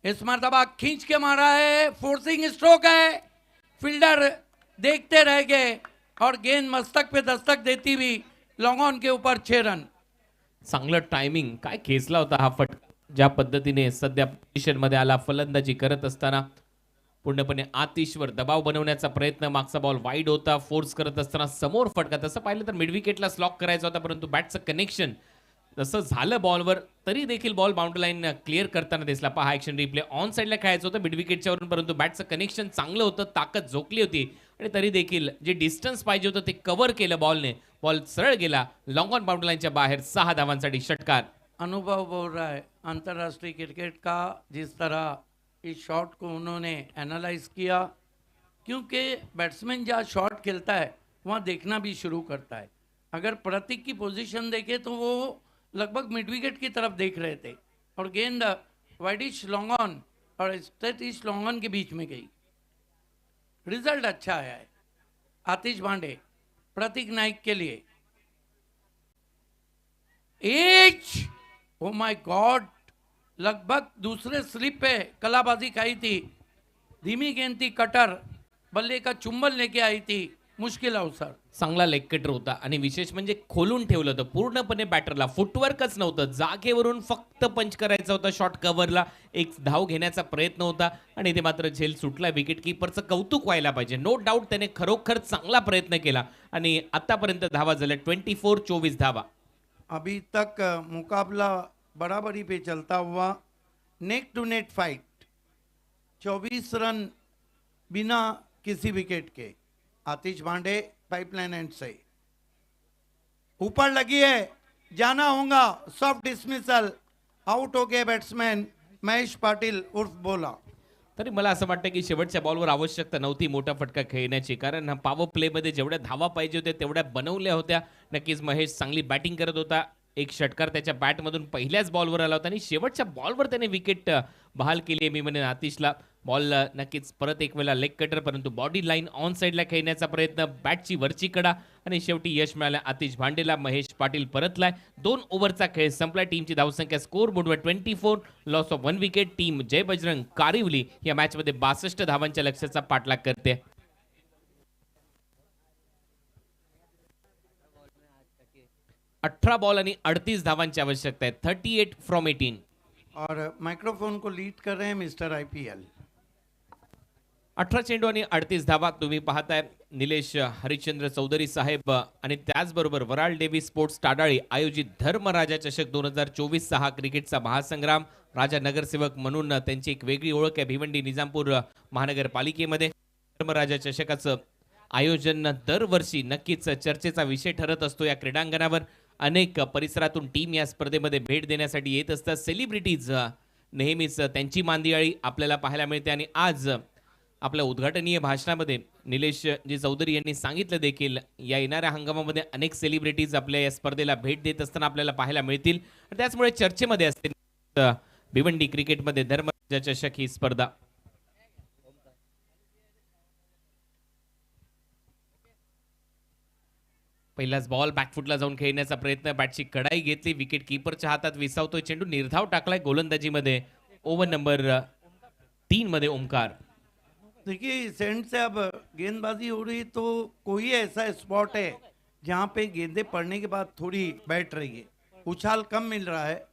इस मरतबा खींच के मारा है, फोर्सिंग स्ट्रोक है. फील्डर देखते रह गए और गेंद मस्तक पे दस्तक देती हुई लॉन्ग ऑन के ऊपर 6 रन. चांगलं टायमिंग. काय खेचला होता हा फटका. ज्या पद्धतीने सध्या पोझिशन मध्ये आला फलंदाजी करत असताना पूर्णपणे आतिशवर दबाव बनवण्याचा प्रयत्न. मागचा बॉल वाईड होता. फोर्स करत असताना समोर फटका. तसं पाहिलं तर मिड विकेटला स्लॉक करायचा होता परंतु बॅटचं कनेक्शन तसं झालं बॉलवर. तरी देखील बॉल बाउंड्री लाईन क्लिअर करताना दिसला. पहा ॲक्शन रिप्ले. ऑन साईडला खेळायचं होतं मिड विकेटच्या वरून परंतु बॅटचं कनेक्शन चांगलं होतं. ताकद झोकली होती आणि तरी देखील जे डिस्टन्स पाहिजे होतं ते कव्हर केलं बॉलने. बॉल सरळ गेला लॉन्ग ऑन बाउंड्री लाईनच्या बाहेर. 6 धावांसाठी षटकार. अनुभव बोल रहा है अंतर्राष्ट्रीय क्रिकेट का, जिस तरह इस शॉट को उन्होंने एनालाइज किया. क्योंकि बैट्समैन जहाँ शॉट खेलता है वहाँ देखना भी शुरू करता है. अगर प्रतीक की पोजीशन देखे तो वो लगभग मिड विकेट की तरफ देख रहे थे और गेंद वाइडिश लॉन्ग ऑन और स्ट्रेटिश लॉन्ग ऑन के बीच में गई. रिजल्ट अच्छा आया है आतिश भांडे, प्रतीक नाइक के लिए. एच ओ माय गॉड, लगभग दूसरे स्लिप पे कलाबाजी खाई थी. धीमी गेंद थी, कटर बल्ले का चुंबल लेके आई थी. मुश्किल अवसर. चांगला लेग कटर होता आणि विशेष म्हणजे खोलून ठेवलं होतं पूर्णपणे बॅटरला. फुटवर्कच नव्हतं. जागेवरून फक्त पंच करायचा होता. शॉट कव्हरला एक धाव घेण्याचा प्रयत्न होता आणि ते मात्र झेल सुटला. विकेट किपरचं कौतुक व्हायला पाहिजे. नो डाऊट त्याने खरोखर चांगला प्रयत्न केला आणि आतापर्यंत धावा झाल्या 24 धावा. अभी तक मुकाबला बराबरी पे चलता हुआ. Neck to neck fight. 24 run बिना किसी विकेट के. आतिश भांडे पाइपलाइन एंड से ऊपर लगी है, जाना होगा. Soft dismissal. आउट हो गए बैट्समैन महेश पाटिल उर्फ बोला. तरी मला असं वाटतं की शेवटच्या बॉलवर आवश्यकता नव्हती मोठा फटका खेळण्याची, कारण पॉवर प्लेमध्ये जेवढ्या धावा पाहिजे होत्या तेवढ्या बनवल्या होत्या. नक्कीच महेश चांगली बॅटिंग करत होता. एक षटकार त्याच्या बॅटमधून पहिल्याच बॉलवर आला होता आणि शेवटच्या बॉलवर त्याने विकेट बहाल केली आहे. मी म्हणेन आतिशला बॉल नक्कीच परत एक वेळा लेग कटर परंतु बॉडी लाईन ऑन साईडला खेळण्याचा प्रयत्न. बॅटची वरची कडा आणि शेवटी यश मिळालं आतिश भांडेला. महेश पाटील परतलाय. 2 ओव्हरचा खेळ संपला. टीमची धावसंख्या स्कोर बोर्डवर 24. Loss of 1 wicket. टीम जय बजरंग कारिवली या मॅचमध्ये 62 धावांच्या लक्ष्याचा पाठलाग करते. अठरा बॉल आणि 38 धावांची आवश्यकता आहे. 38 फ्रॉम 18. और माइक्रोफोन को लीड कर रहे हैं मिस्टर IPL. 18 चेंडू आणि 38 धावा. तुम्ही पाहताय निलेश हरिश्चंद्र चौधरी साहेब आणि त्याचबरोबर वराल डेव्हिस स्पोर्ट्स टाडाळी आयोजित धर्मराजा चषक 2024 हा क्रिकेटचा महासंग्राम. राजा नगरसेवक म्हणून त्यांची एक वेगळी ओळख आहे भिवंडी निजामपूर महानगरपालिकेमध्ये. धर्मराजा चषकाचं आयोजन दरवर्षी नक्कीच चर्चेचा विषय ठरत असतो या क्रीडांगणावर. अनेक परिसरातून टीम या स्पर्धेमध्ये भेट देण्यासाठी येत असतात. सेलिब्रिटीज नेहमीच त्यांची मांदियाळी आपल्याला पाहायला मिळते आणि आज आपल्या उद्घाटनीय भाषणामध्ये निलेश जी चौधरी यांनी सांगितलं देखील या येणाऱ्या हंगामामध्ये अनेक सेलिब्रिटीज आपल्या या स्पर्धेला भेट देत असताना आपल्याला पाहायला मिळतील. त्याचमुळे चर्चेमध्ये असते भिवंडी क्रिकेटमध्ये धर्मराजा चषक ही स्पर्धा. पहिलाच बॉल बॅकफुटला जाऊन खेळण्याचा प्रयत्न. बॅटची कडाई घेतली. विकेट कीपरच्या हातात विसावतोय चेंडू. निर्धाव टाकलाय गोलंदाजीमध्ये. ओव्हर नंबर 3 मध्ये ओमकार. देखिए इस एंड से अब गेंदबाजी हो रही तो कोई ऐसा स्पॉट है जहाँ पे गेंदें पड़ने के बाद थोड़ी बैठ रही है, उछाल कम मिल रहा है।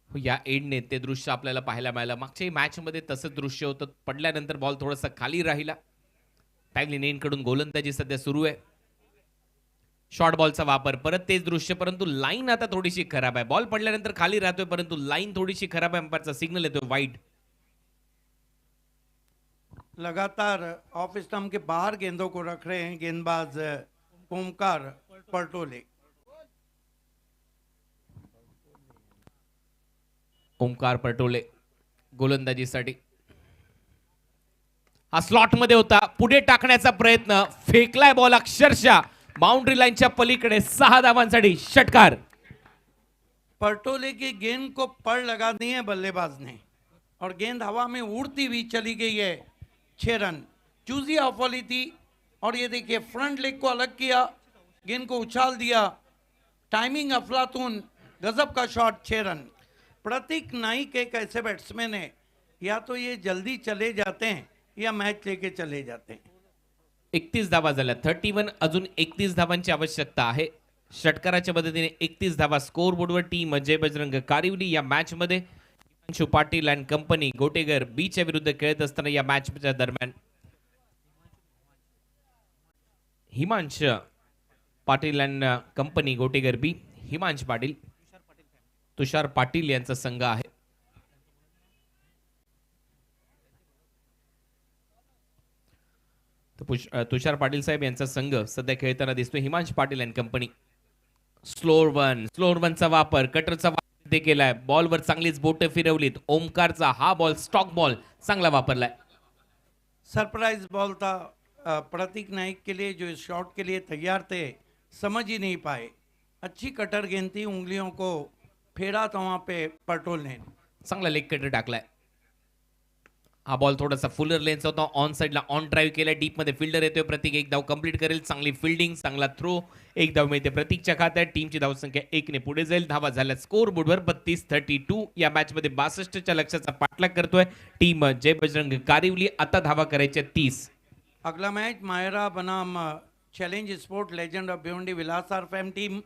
या एंडने ते दृश्य आपल्याला पाहायला मिळालं. मागच्याही मॅचमध्ये तसंच दृश्य होतं. पडल्यानंतर बॉल थोडासा खाली राहिला. टॅगलिन एंडकडून गोलंदाजी सध्या सुरू आहे. शॉर्ट बॉलचा वापर, परत तेच दृश्य, परंतु लाईन आता थोडीशी खराब आहे. बॉल पडल्यानंतर खाली राहतोय परंतु लाईन थोडीशी खराब आहे. अंपायरचा सिग्नल येतोय वाईड. लगातार ऑफ स्टंप के बाहर गेंदों को रख रहे हैं गेंदबाज ओमकार पर्टोले। ओमकार पटोले गोलंदाजीसाठी. हा स्लॉट मध्ये होता, पुढे टाकण्याचा प्रयत्न, फेकलाय बॉल अक्षरशः बाउंड्री लाईनच्या पलीकडे. 6 धावांसाठी षटकार. पर्टोले की गेंद को पड़ लगा दी है बल्लेबाज ने और गेंद हवा में उड़ती हुई चली गई है। 6 रन। चूजी ऑफ वाली थी और ये देखिए फ्रंट लेग को अलग किया, गेंद को उछाल दिया, टाइमिंग अफलातून, गजब का शॉट। 6 रन। प्रतीक नाइक एक ऐसे बैट्समैन है, या तो ये जल्दी चले जाते हैं या मैच लेके चले जाते हैं। 31 धावा झाल्या. 31, अजून 31 धावांची आवश्यकता आहे. षटकाराच्या मदतीने 31 धावा स्कोर बोर्डवर टीम जय बजरंग कारिवली या मॅच मध्ये हिमांशु पाटील अँड कंपनी गोटेगर बीच्या विरुद्ध खेळत असताना या मॅचच्या दरम्यान हिमांश पाटील अँड कंपनी गोटेगर बी, हिमांश पाटील, तुषार पाटील यांचा संघ आहे. तुषार पाटील साहेब यांचा संघ सध्या खेळताना दिसतोय. Himansh Patil and company. Slower वनचा वापर, कटरचा वापर ते केलाय. बॉलवर चांगलीच बोट फिरवलीत. ओमकारचा हा बॉल स्टॉक बॉल चांगला वापरलाय. सरप्राइज बॉल था प्रतीक नाइक के लिए, जो इस शॉट के लिए तैयार थे, समझ ही नहीं पाए। अच्छी कटर गेंद थी, उंगलियों को फेरा था वहां पे पर्टोल ने। चांगला लेग कटर टाकलाय. हा बॉल थोडासा फुलर लेन्स होता. ऑन साइडला ऑन ड्राईव्ह केला. डीप मध्ये फिल्डर येतोय. प्रतीक एक धाव कंप्लीट करेल. चांगली फिल्डिंग, चांगला थ्रो, एक धाव मिळते प्रतीकच्या खात्यात. टीमची धावसंख्या 1 ने पुढे जाईल. धावा झाल्या स्कोर बोर्डवर 32-32. या मॅच मध्ये 62च्या लक्ष्याचा पाठलाग करतोय टीम जय बजरंग कारिवली. आता धावा करायच्या 30. अगला मैच मायरा बनाम challenge sport legend of Bhiwandi Vilas आरफएम टीम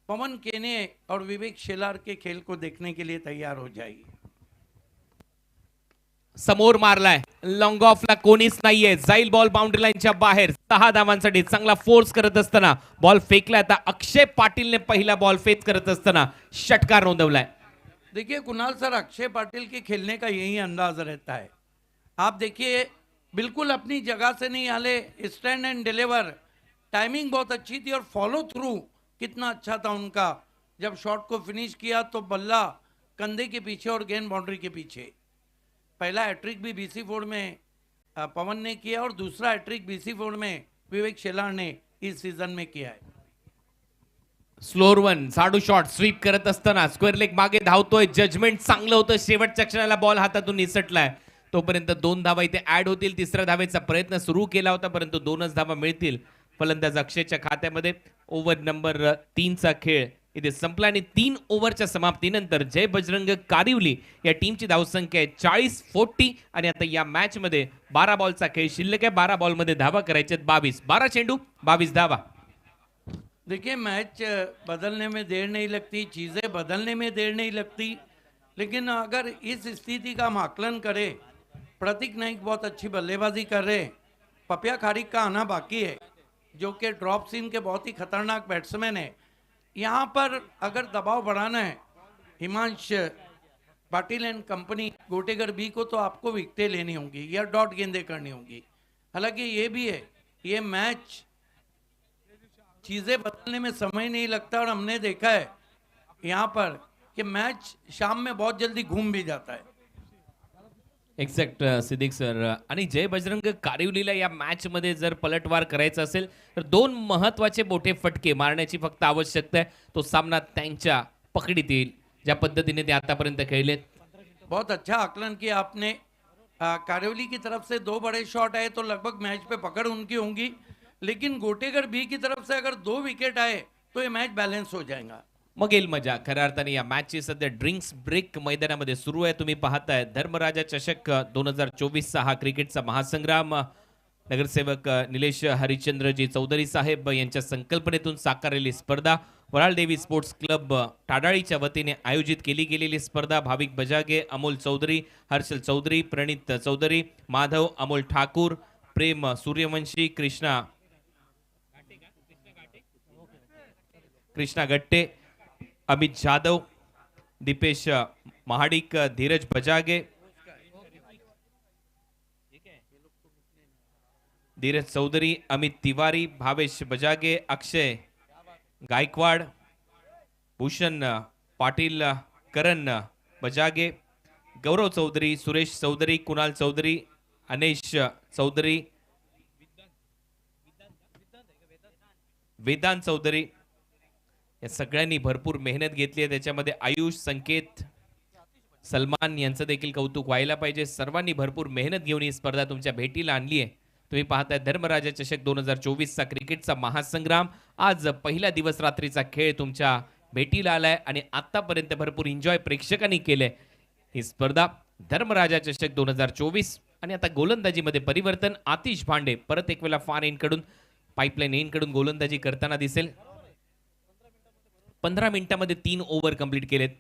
पवन केने और विवेक शेलार के खेल को देखने के लिए तैयार हो जाएगी। समोर मारलाय. लॉंग ऑफला कोणीच नाहीये. जाईल बॉल बाउंड्री लाईनच्या बाहेर. 6 धावांसाठी चांगला फोर्स करत असताना बॉल फेकलाय. आता अक्षय पाटीलने पहिला बॉल फेस करत असताना षटकार नोंदवलाय. देखिए कुणाल सर, अक्षय पाटिल के खेलने का यही अंदाज रहता है। आप देखिए बिल्कुल अपनी जगह से नहीं हिले, स्टैंड एंड डिलीवर, टाइमिंग बहुत अच्छी थी और फॉलो थ्रू कितना अच्छा था उनका। जब शॉट को फिनिश किया तो बल्ला कंधे के पीछे और गेंद बाउंड्री के पीछे। पहला हैट्रिक भी बीसी फोर्ड में पवन ने किया और दूसरा हैट्रिक बीसी फोर्ड में विवेक शेलार ने इस सीजन में किया है। स्लोअर वन, साडू शॉट स्वीप करत असताना स्क्वेअर लेग मागे धावतोय. जजमेंट चांगलं होतं. शेवटच्या क्षणाला बॉल हातातून निसटलाय. तोपर्यंत 2 धावा इथे ऍड होतील. तिसऱ्या धावेचा प्रयत्न सुरू केला होता परंतु 2च धावा मिळतील. फलंदाज अक्षयच्या खात्यामध्ये. ओव्हर नंबर 3चा खेळ इथे संपला आणि 3 ओव्हरच्या समाप्तीनंतर जय बजरंग कारिवली या टीमची धावसंख्या आहे 40-40 आणि आता या मॅच मध्ये 12 बॉलचा खेळ शिल्लक आहे. 12 बॉल मध्ये धावा करायचे 22. 12 चेंडू 22 धावा. देखिए मैच बदलने में देर नहीं लगती, चीज़ें बदलने में देर नहीं लगती, लेकिन अगर इस स्थिति का हम आकलन करें, प्रतीक नाइक बहुत अच्छी बल्लेबाजी कर रहे हैं, पपिया खारिक का आना बाकी है जो कि ड्रॉप सीन के बहुत ही खतरनाक बैट्समैन है। यहाँ पर अगर दबाव बढ़ाना है हिमांश पाटिल एंड कंपनी गोटेगर बी को, तो आपको विकेटें लेनी होंगी या डॉट गेंदें करनी होंगी। हालांकि ये भी है, ये मैच चीज़ें बदलने में समय नहीं लगता और हमने देखा है यहाँ पर कि मैच शाम में बहुत जल्दी घूम भी जाता है। Exact Siddique sir. आणि जय बजरंग कारिवलीला या मॅच मध्ये जर पलटवार करायचा असेल तर 2 महत्वाचे मोठे फटके मारण्याची फक्त आवश्यकता आहे. तो सामना त्यांच्या पकडीत येईल ज्या पद्धतीने ते आतापर्यंत खेळलेत. बहुत अच्छा आकलन किया आपने। कारिवली की तरफ से 2 बड़े शॉट आए तो लगभग मैच पे पकड़ उनकी होंगी, लेकिन गोटेगर बी की तरफ से अगर 2 विकेट आए तो ये मैच बैलेंस हो जाएगा। मग येईल मजा. खऱ्या अर्थाने या मॅचची सध्या ड्रिंक्स ब्रेक मैदानामध्ये सुरू आहे. तुम्ही पाहताय धर्मराजा चषक 2024चा हा क्रिकेटचा महासंग्राम. नगरसेवक निलेश हरिश्चंद्रजी चौधरी साहेब यांच्या संकल्पनेतून साकारलेली स्पर्धा. वराळदेवी स्पोर्ट्स क्लब टाडाळीच्या वतीने आयोजित केली गेलेली स्पर्धा. भाविक बजागे, अमोल चौधरी, हर्षल चौधरी, प्रणित चौधरी, माधव अमोल ठाकूर, प्रेम सूर्यवंशी, कृष्णा गट्टे, अमित जाधव, दीपेश महाडिक, धीरज बजागे, धीरज चौधरी, अमित तिवारी, भावेश बजागे, अक्षय गायकवाड, भूषण पाटील, करण बजागे, गौरव चौधरी, सुरेश चौधरी, कुणाल चौधरी, अनेश चौधरी, वेदांत चौधरी या सगळ्यांनी भरपूर मेहनत घेतली आहे. त्याच्यामध्ये आयुष, संकेत, सलमान यांचं देखील कौतुक व्हायला पाहिजे. सर्वांनी भरपूर मेहनत घेऊन ही स्पर्धा तुमच्या भेटीला आणली आहे. तुम्ही पाहताय धर्मराजा चषक 2024चा क्रिकेटचा महासंग्राम. आज पहिला दिवस रात्रीचा खेळ तुमच्या भेटीला आलाय आणि आतापर्यंत भरपूर एन्जॉय प्रेक्षकांनी केलंय. ही स्पर्धा धर्मराजा चषक 2024 आणि आता गोलंदाजीमध्ये परिवर्तन. आतिश भांडे परत एक वेळा फार एंड कडून पाईपलाईन एंड कडून गोलंदाजी करताना दिसेल. 15 मिनिटांमध्ये 3 ओव्हर कंप्लीट केलेत.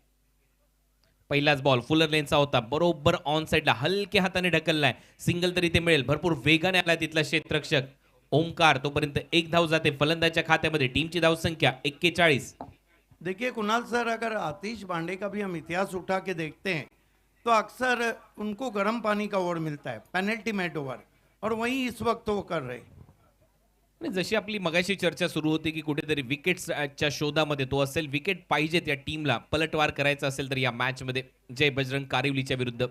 पहिलाच बॉल फुलर लेनचा होता, बरोबर ऑन साइडला हलक्या हाताने ढकललाय. सिंगल तरी ते मिळेल. भरपूर वेगाने आला तिथला क्षेत्ररक्षक ओमकार. तोपर्यंत एक धाव जाते फलंदाजच्या खात्यामध्ये. टीमची धाव संख्या 41. देखिए कुणाल सर, अगर आतिश पांडे का भी हम इतिहास उठा के देखते हैं तो अक्सर उनको गर्म पानी का ओवर मिलता है, पेनल्टीमेट ओवर, और वही इस वक्त वो कर रहे. आणि जशी आपली मगाशी चर्चा सुरू होती की कुठेतरी विकेट्सच्या शोधामध्ये तो असेल. विकेट पाहिजे त्या टीमला, पलटवार करायचा असेल तर या मॅच मध्ये जय बजरंग कारिवलीच्या विरुद्ध.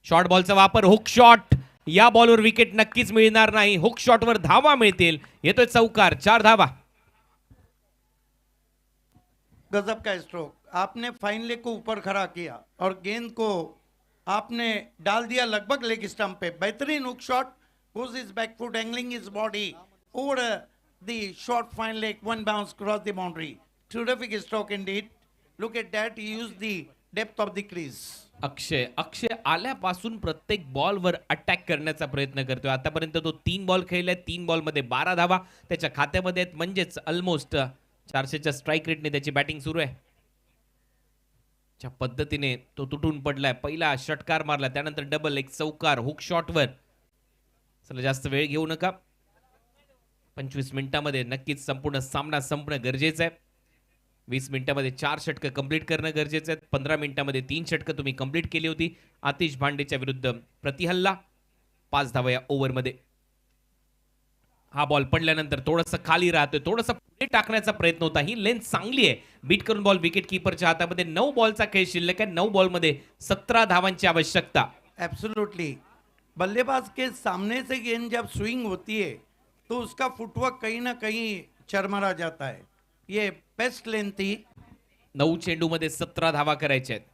शॉर्ट बॉलचा वापर, हुक शॉट. या बॉलवर विकेट नक्कीच मिळणार नाही. हुक शॉटवर धावा मिळतील. येतोय चौकार, 4 धावा. गजब का स्ट्रोक. आपने फाइन लेग को ऊपर खड़ा किया और गेंद को आपने डाल दिया लगभग लेग स्टंप पे. बेहतरीन hook shot, goes his back foot, angling his body over the short fine leg, one bounce cross the boundary. Terrific stroke indeed. Look at that, he used the depth of the crease. अक्षय आल्यापासून प्रत्येक बॉलवर अटॅक करण्याचा प्रयत्न करतोय. आतापर्यंत तो 3 बॉल खेळले. 3 बॉलमध्ये 12 धावा त्याच्या खात्यामध्ये आहेत. म्हणजेच ऑलमोस्ट 400च्या स्ट्राईक रेटने त्याची बॅटिंग सुरू आहे. ज्या पद्धतीने तो तुटून पडलाय. पहिला षटकार मारला, त्यानंतर डबल, एक चौकार हुक शॉटवर. चला जास्त वेळ घेऊ नका. 25 मिनिटांमध्ये नक्कीच संपूर्ण सामना संपणं गरजेचं आहे. 20 मिनिटांमध्ये 4 षटकं कंप्लीट करणं गरजेचं आहे. 15 मिनिटांमध्ये 3 षटकं तुम्ही कंप्लीट केली होती. आतिश भांडेच्या विरुद्ध प्रतिहल्ला, 5 धावा या ओव्हरमध्ये. हा बॉल पडल्यानंतर थोडंसं खाली राहतोय, थोडंसं पुढे टाकण्याचा प्रयत्न होता. ही लेंथ चांगली आहे. बीट करून बॉल विकेट कीपरच्या हातामध्ये. 9 बॉलचा खेळ शिल्लक आहे. 9 बॉलमध्ये 17 धावांची आवश्यकता. एब्सोल्युटली. बल्लेबाज के सामने से गेंद जब स्विंग होती है तो उसका फुटवर्क कहीं ना कहीं चरमरा जाता है. ये बेस्ट लेंथ थी. 9 चेंडूमध्ये 17 धावा करायच्या आहेत.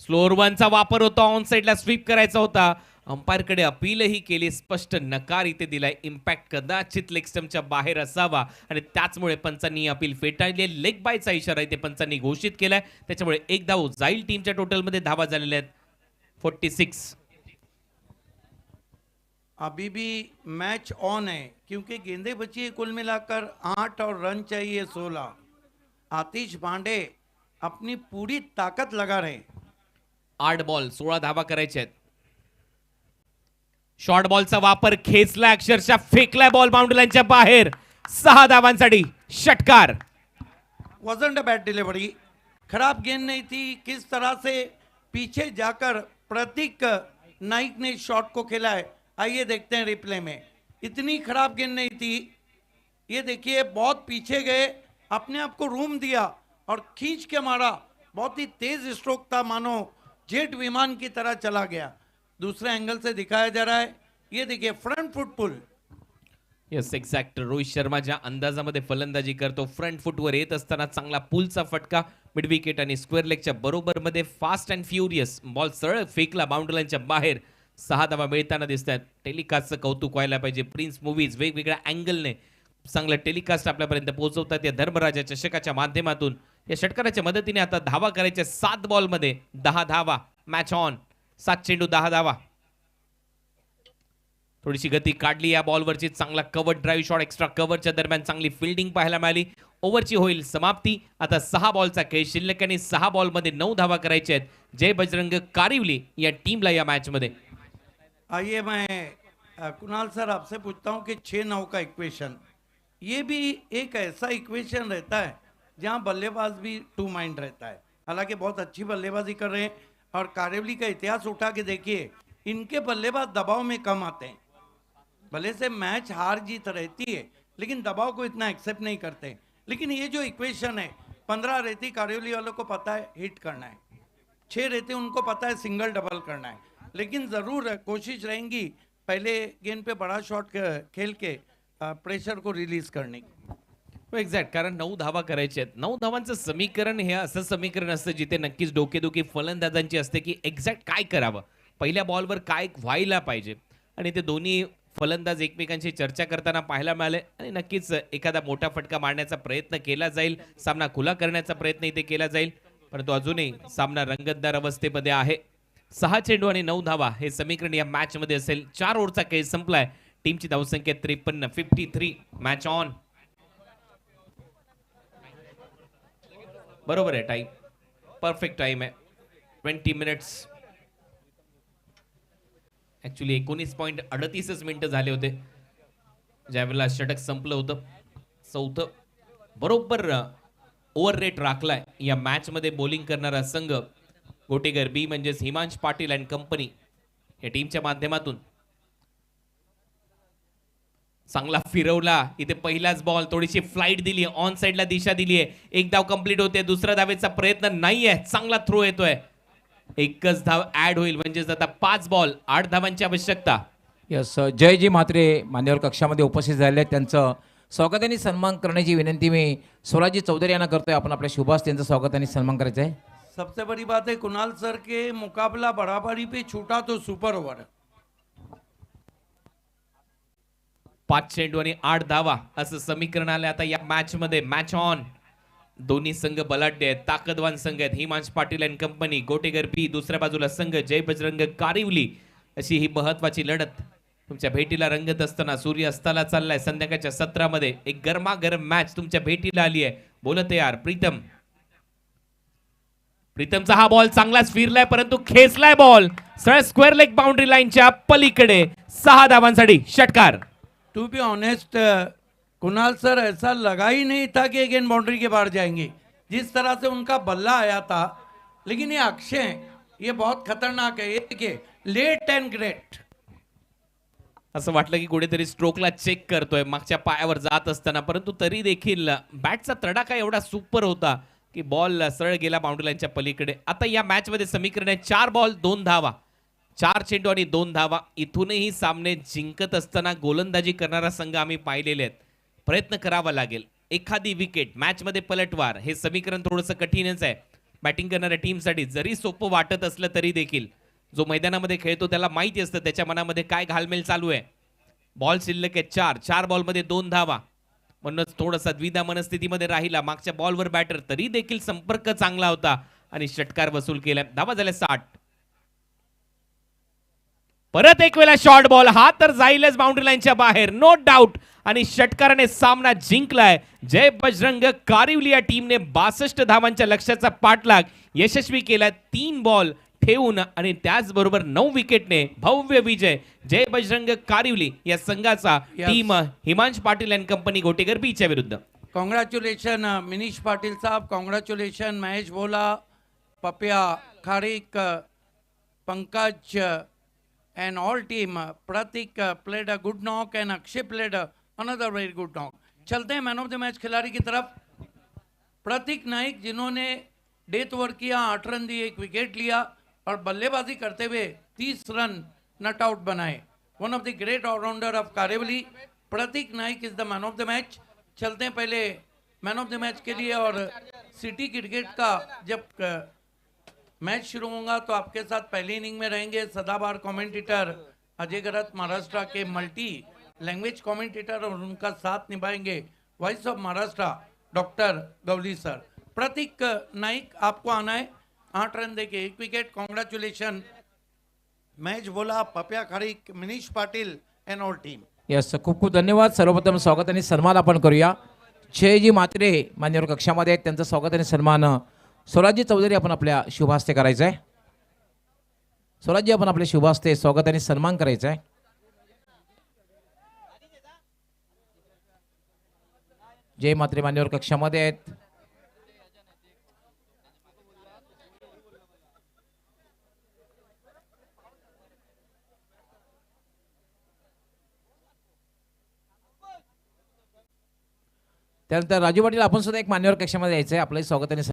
स्लोअर वनचा वापर होता. ऑन साइडला स्वीप करायचा होता. अंपायरकडे अपीलही केली. स्पष्ट नकार इथे दिलाय. इम्पॅक्ट कदाचित लेग स्टंपच्या बाहेर असावा आणि त्याचमुळे पंचांनी अपील फेटाळली. लेग बायचा इशारा इथे पंचांनी घोषित केलाय. त्याच्यामुळे एक धाव जाईल. टीमच्या टोटलमध्ये धावा झालेल्या आहेत 46. अभी भी मैच ऑन है क्योंकि गेंदें बची है कुल मिलाकर 8 और रन चाहिए 16. आतिश पांडे अपनी पूरी ताकत लगा रहे. 8 बॉल 16 धावा करायच्या आहेत. शॉर्ट बॉलचा वापर, खेचला, अक्षरशः फेकलाय बॉल बाउंड्री लाईनच्या बाहेर. 6 धावांसाठी षटकार. wasn't a bad delivery. खराब गेंद नहीं थी. किस तरह से पीछे जाकर प्रतीक नाइक ने शॉट को खेला है, आइए देखते हैं रिप्ले में. इतनी खराब गेंद नहीं थी. ये देखिए बहुत पीछे गए, अपने आप को रूम दिया और खींच के मारा. बहुत ही तेज स्ट्रोक था, मानो जेट विमान की तरह चला गया. दूसरे एंगल से दिखाया जा रहा है. ये देखिए front foot pull. Yes exact. Rohit Sharma ज्या अंदाजामध्ये फलंदाजी करतो, फ्रंट फुटवर येत असताना चांगला पुलचा फटका मिड विकेट आणि स्क्वेअर लेगच्या बरोबर मध्ये. फास्ट अँड फ्युरियस बॉल सरळ फेकला बाउंड्री लाईनच्या बाहेर. 6 धावा मिळताना दिसत आहेत. टेलिकास्टचं कौतुक व्हायला पाहिजे. प्रिन्स मूवीज वेगवेगळ्या अँगलने चांगलं टेलिकास्ट आपल्यापर्यंत पोहोचवतात या धर्मराजा चषकाच्या माध्यमातून. या षटकाराच्या मदतीने आता धावा करायच्या 7 बॉलमध्ये 10 धावा. Match on. 7 चेंडू 10 धावा. थोडीशी गती काढली या बॉलवरची. चांगला कव्हर ड्राईव्ह शॉट एक्स्ट्रा कव्हरच्या दरम्यान चांगली फिल्डिंग पाहायला मिळाली. ओव्हरची होईल समाप्ती. आता 6 बॉलचा खेळ शिल्लक आणि 6 बॉलमध्ये 9 धावा करायच्या आहेत जय बजरंग कारिवली या टीमला या मॅच मध्ये. आइए मैं कुणाल सर आपसे पूछता हूं कि 6-9 का इक्वेशन, ये भी एक ऐसा इक्वेशन रहता है जहां बल्लेबाज भी टू माइंड रहता है. हालांकि बहुत अच्छी बल्लेबाजी कर रहे हैं और कारेवली का इतिहास उठा के देखिए, इनके बल्लेबाज दबाव में कम आते हैं. भले से मैच हार जीत रहती है लेकिन दबाव को इतना एक्सेप्ट नहीं करते. लेकिन ये जो इक्वेशन है, 15 रहती कारेवली वालों को पता है हिट करना है, 6 रहते उनको पता है सिंगल डबल करना है. लेकिन ज़रूर कोशिश रहेंगी पहले गेंद पे बड़ा शॉट खेल के प्रेशर को रिलीज करने की. एक्झॅक्ट, कारण 9 धावा करायच्या आहेत. 9 धावांचं समीकरण हे असं समीकरण असतं जिथे नक्कीच डोकेदुखी फलंदाजांची असते की एक्झॅक्ट काय करावं, पहिल्या बॉलवर काय व्हायला पाहिजे. आणि ते दोन्ही फलंदाज एकमेकांशी चर्चा करताना पाहायला मिळाले आणि नक्कीच एखादा मोठा फटका मारण्याचा प्रयत्न केला जाईल, सामना खुला करण्याचा प्रयत्न इथे केला जाईल. परंतु अजूनही सामना रंगतदार अवस्थेमध्ये आहे. 6 चेंडू आणि 9 धावा हे समीकरण या मॅच मध्ये असेल. 4 ओव्हरचा खेळ संपलाय. टीमची धावसंख्या 53. 53. Match on. बरोबर आहे टाइम, परफेक्ट टाइम आहे. 20 मिनिट्स. ऍक्च्युली 19.38 मिनिटं झाले होते ज्यावेळेला षटक संपलं होतं. 4थं बरोबर ओव्हर रेट राखलाय या मॅच मध्ये बॉलिंग करणारा संघ गोटेगर बी म्हणजेच हिमांश पाटील अँड कंपनी या टीमच्या माध्यमातून. चांगला फिरवला इथे पहिलाच बॉल, थोडीशी फ्लाईट दिली, ऑन साइडला दिशा दिली आहे. एक धाव कंप्लीट होते, दुसऱ्या धावेचा प्रयत्न नाहीये. चांगला थ्रो येतोय, एकच धाव ऍड होईल म्हणजेच आता 5 बॉल 8 धावांची आवश्यकता. यस, जयजी म्हात्रे मान्यवर कक्षामध्ये उपस्थित झाले आहेत. त्यांचं स्वागत आणि सन्मान करण्याची विनंती मी स्वराजी चौधरी यांना करतोय. आपण आपल्या शुभास त्यांचं स्वागत आणि सन्मान करायचं आहे. सबसे बड़ी बात है कुणाल सर के मुकाबला बराबरी पे छूटा तो सुपर ओवर. 5 चेंडू आणि 8 धावा असं समीकरण आलं आता या मॅच मध्ये. Match on. दोन्ही संघ बलाढ्य आहेत, ताकदवान संघ आहेत. हिमांश पाटील अँड कंपनी गोटेगर बी, दुसऱ्या बाजूला संघ जय बजरंग कारिवली. अशी ही महत्वाची लढत तुमच्या भेटीला रंगत असताना सूर्य अस्ताला चाललाय. संध्याकाळच्या सत्रामध्ये एक गरमागरम मॅच तुमच्या भेटीला आली आहे. बोलत यार प्रीतम. प्रीतमचा हा बॉल चांगलाच फिरलाय परंतु खेचलाय बॉल सरळ स्क्वेअर लेग बाउंड्री लाईनच्या पलीकडे. 6 धावांसाठी षटकार. To be honest Kunal sir, ऐसा लगा ही नहीं था कि अगेन बाउंड्री के बाहर जाएंगे जिस तरह से उनका बल्ला आया था. लेकिन ये अक्षय हैं, ये बहुत खतरनाक है. ये देखिए लेट एंड ग्रेट. असं वाटलं की कुठेतरी स्ट्रोकला चेक करतोय मागच्या पायावर जात असताना, परंतु तरी देखील बॅटचा तडाखा एवढा सुपर होता की बॉल सरळ गेला बाउंड्री लाईनच्या पलीकडे. आता या मॅच मध्ये समीकरण आहे 4 बॉल 2 धावा. 4 चेंडू आणि 2 धावा. इथूनही सामने जिंकत असताना गोलंदाजी करणारा संघ आम्ही पाहिलेले आहेत. प्रयत्न करावा लागेल. एखादी विकेट मॅच मध्ये पलटवार हे समीकरण थोडंसं कठीणच आहे बॅटिंग करणाऱ्या टीमसाठी. जरी सोपं वाटत असलं तरी देखील जो मैदानामध्ये खेळतो त्याला माहिती असतं त्याच्या मनामध्ये काय घालमेल चालू आहे. बॉल शिल्लक आहे 4 बॉलमध्ये 2 धावा. म्हणूनच थोडासा द्विधा मनस्थितीमध्ये राहिला मागच्या बॉलवर बॅटर, तरी देखील संपर्क चांगला होता आणि षटकार वसूल केला. धावा झाल्या 60. परत एक वेळा शॉर्ट बॉल, हा तर जाईलच बाउंड्री लाईनच्या बाहेर नो डाऊट. आणि षटकाराने सामना जिंकलाय. जय बजरंग कारिवली या टीमने 62 धावांच्या लक्ष्याचा पाठलाग यशस्वी केला. 3 बॉल ठेवून आणि त्याचबरोबर 9 विकेटने भव्य विजय जय बजरंग कारिवली या संघाचा. Team Himansh Patil and company Gotegar बीच्या विरुद्ध. Congratulation Minish Patil sahab, congratulation Mahesh Bhola, Papiya Kharik, Pankaj and all team. Pratik played a good knock and Akshay played another very good knock. चलते हैं मैन ऑफ द मैच खिलाड़ी की तरफ. प्रतीक नाइक जिन्होंने डेथ ओवर किया, 8 रन दिए, 1 विकेट लिया और बल्लेबाजी करते हुए 30 रन नट आउट बनाए. One of the great allrounder of Karewali. Prateek Naik is the man of the match. चलते हैं पहले मैन ऑफ द मैच के लिए. और सिटी क्रिकेट का जब मैच शुरू होगा तो आपके साथ पहली इनिंग में रहेंगे सदाबहार कमेंटेटर अजय गरत, महाराष्ट्र के मल्टी लैंग्वेज कमेंटेटर और उनका साथ निभाएंगे voice of Maharashtra doctor Gawli sir. Prateek Naik आपको आना है, 8 रन देके 1 विकेट, कॉन्ग्रेचुलेशन। मैच बोला Papya Kharik, Manish Patil and all team. Yes, खूप खूप धन्यवाद. सर्वप्रथम स्वागत आणि सन्मान आपण करूया. जयजी म्हात्रे मान्यवर कक्षामध्ये आहेत, त्यांचं स्वागत आणि सन्मान स्वराज्य चौधरी आपण आपल्या शुभास्ते करायचं आहे. स्वराज्य आपण आपल्या शुभास्ते स्वागत आणि सन्मान करायचा आहे. जय म्हात्रे मान्यवर कक्षामध्ये आहेत. त्यानंतर राजू पाटील आपण सुद्धा एक मान्यवर कक्षामध्ये यायचं आहे. आपलंही स्वागत आणि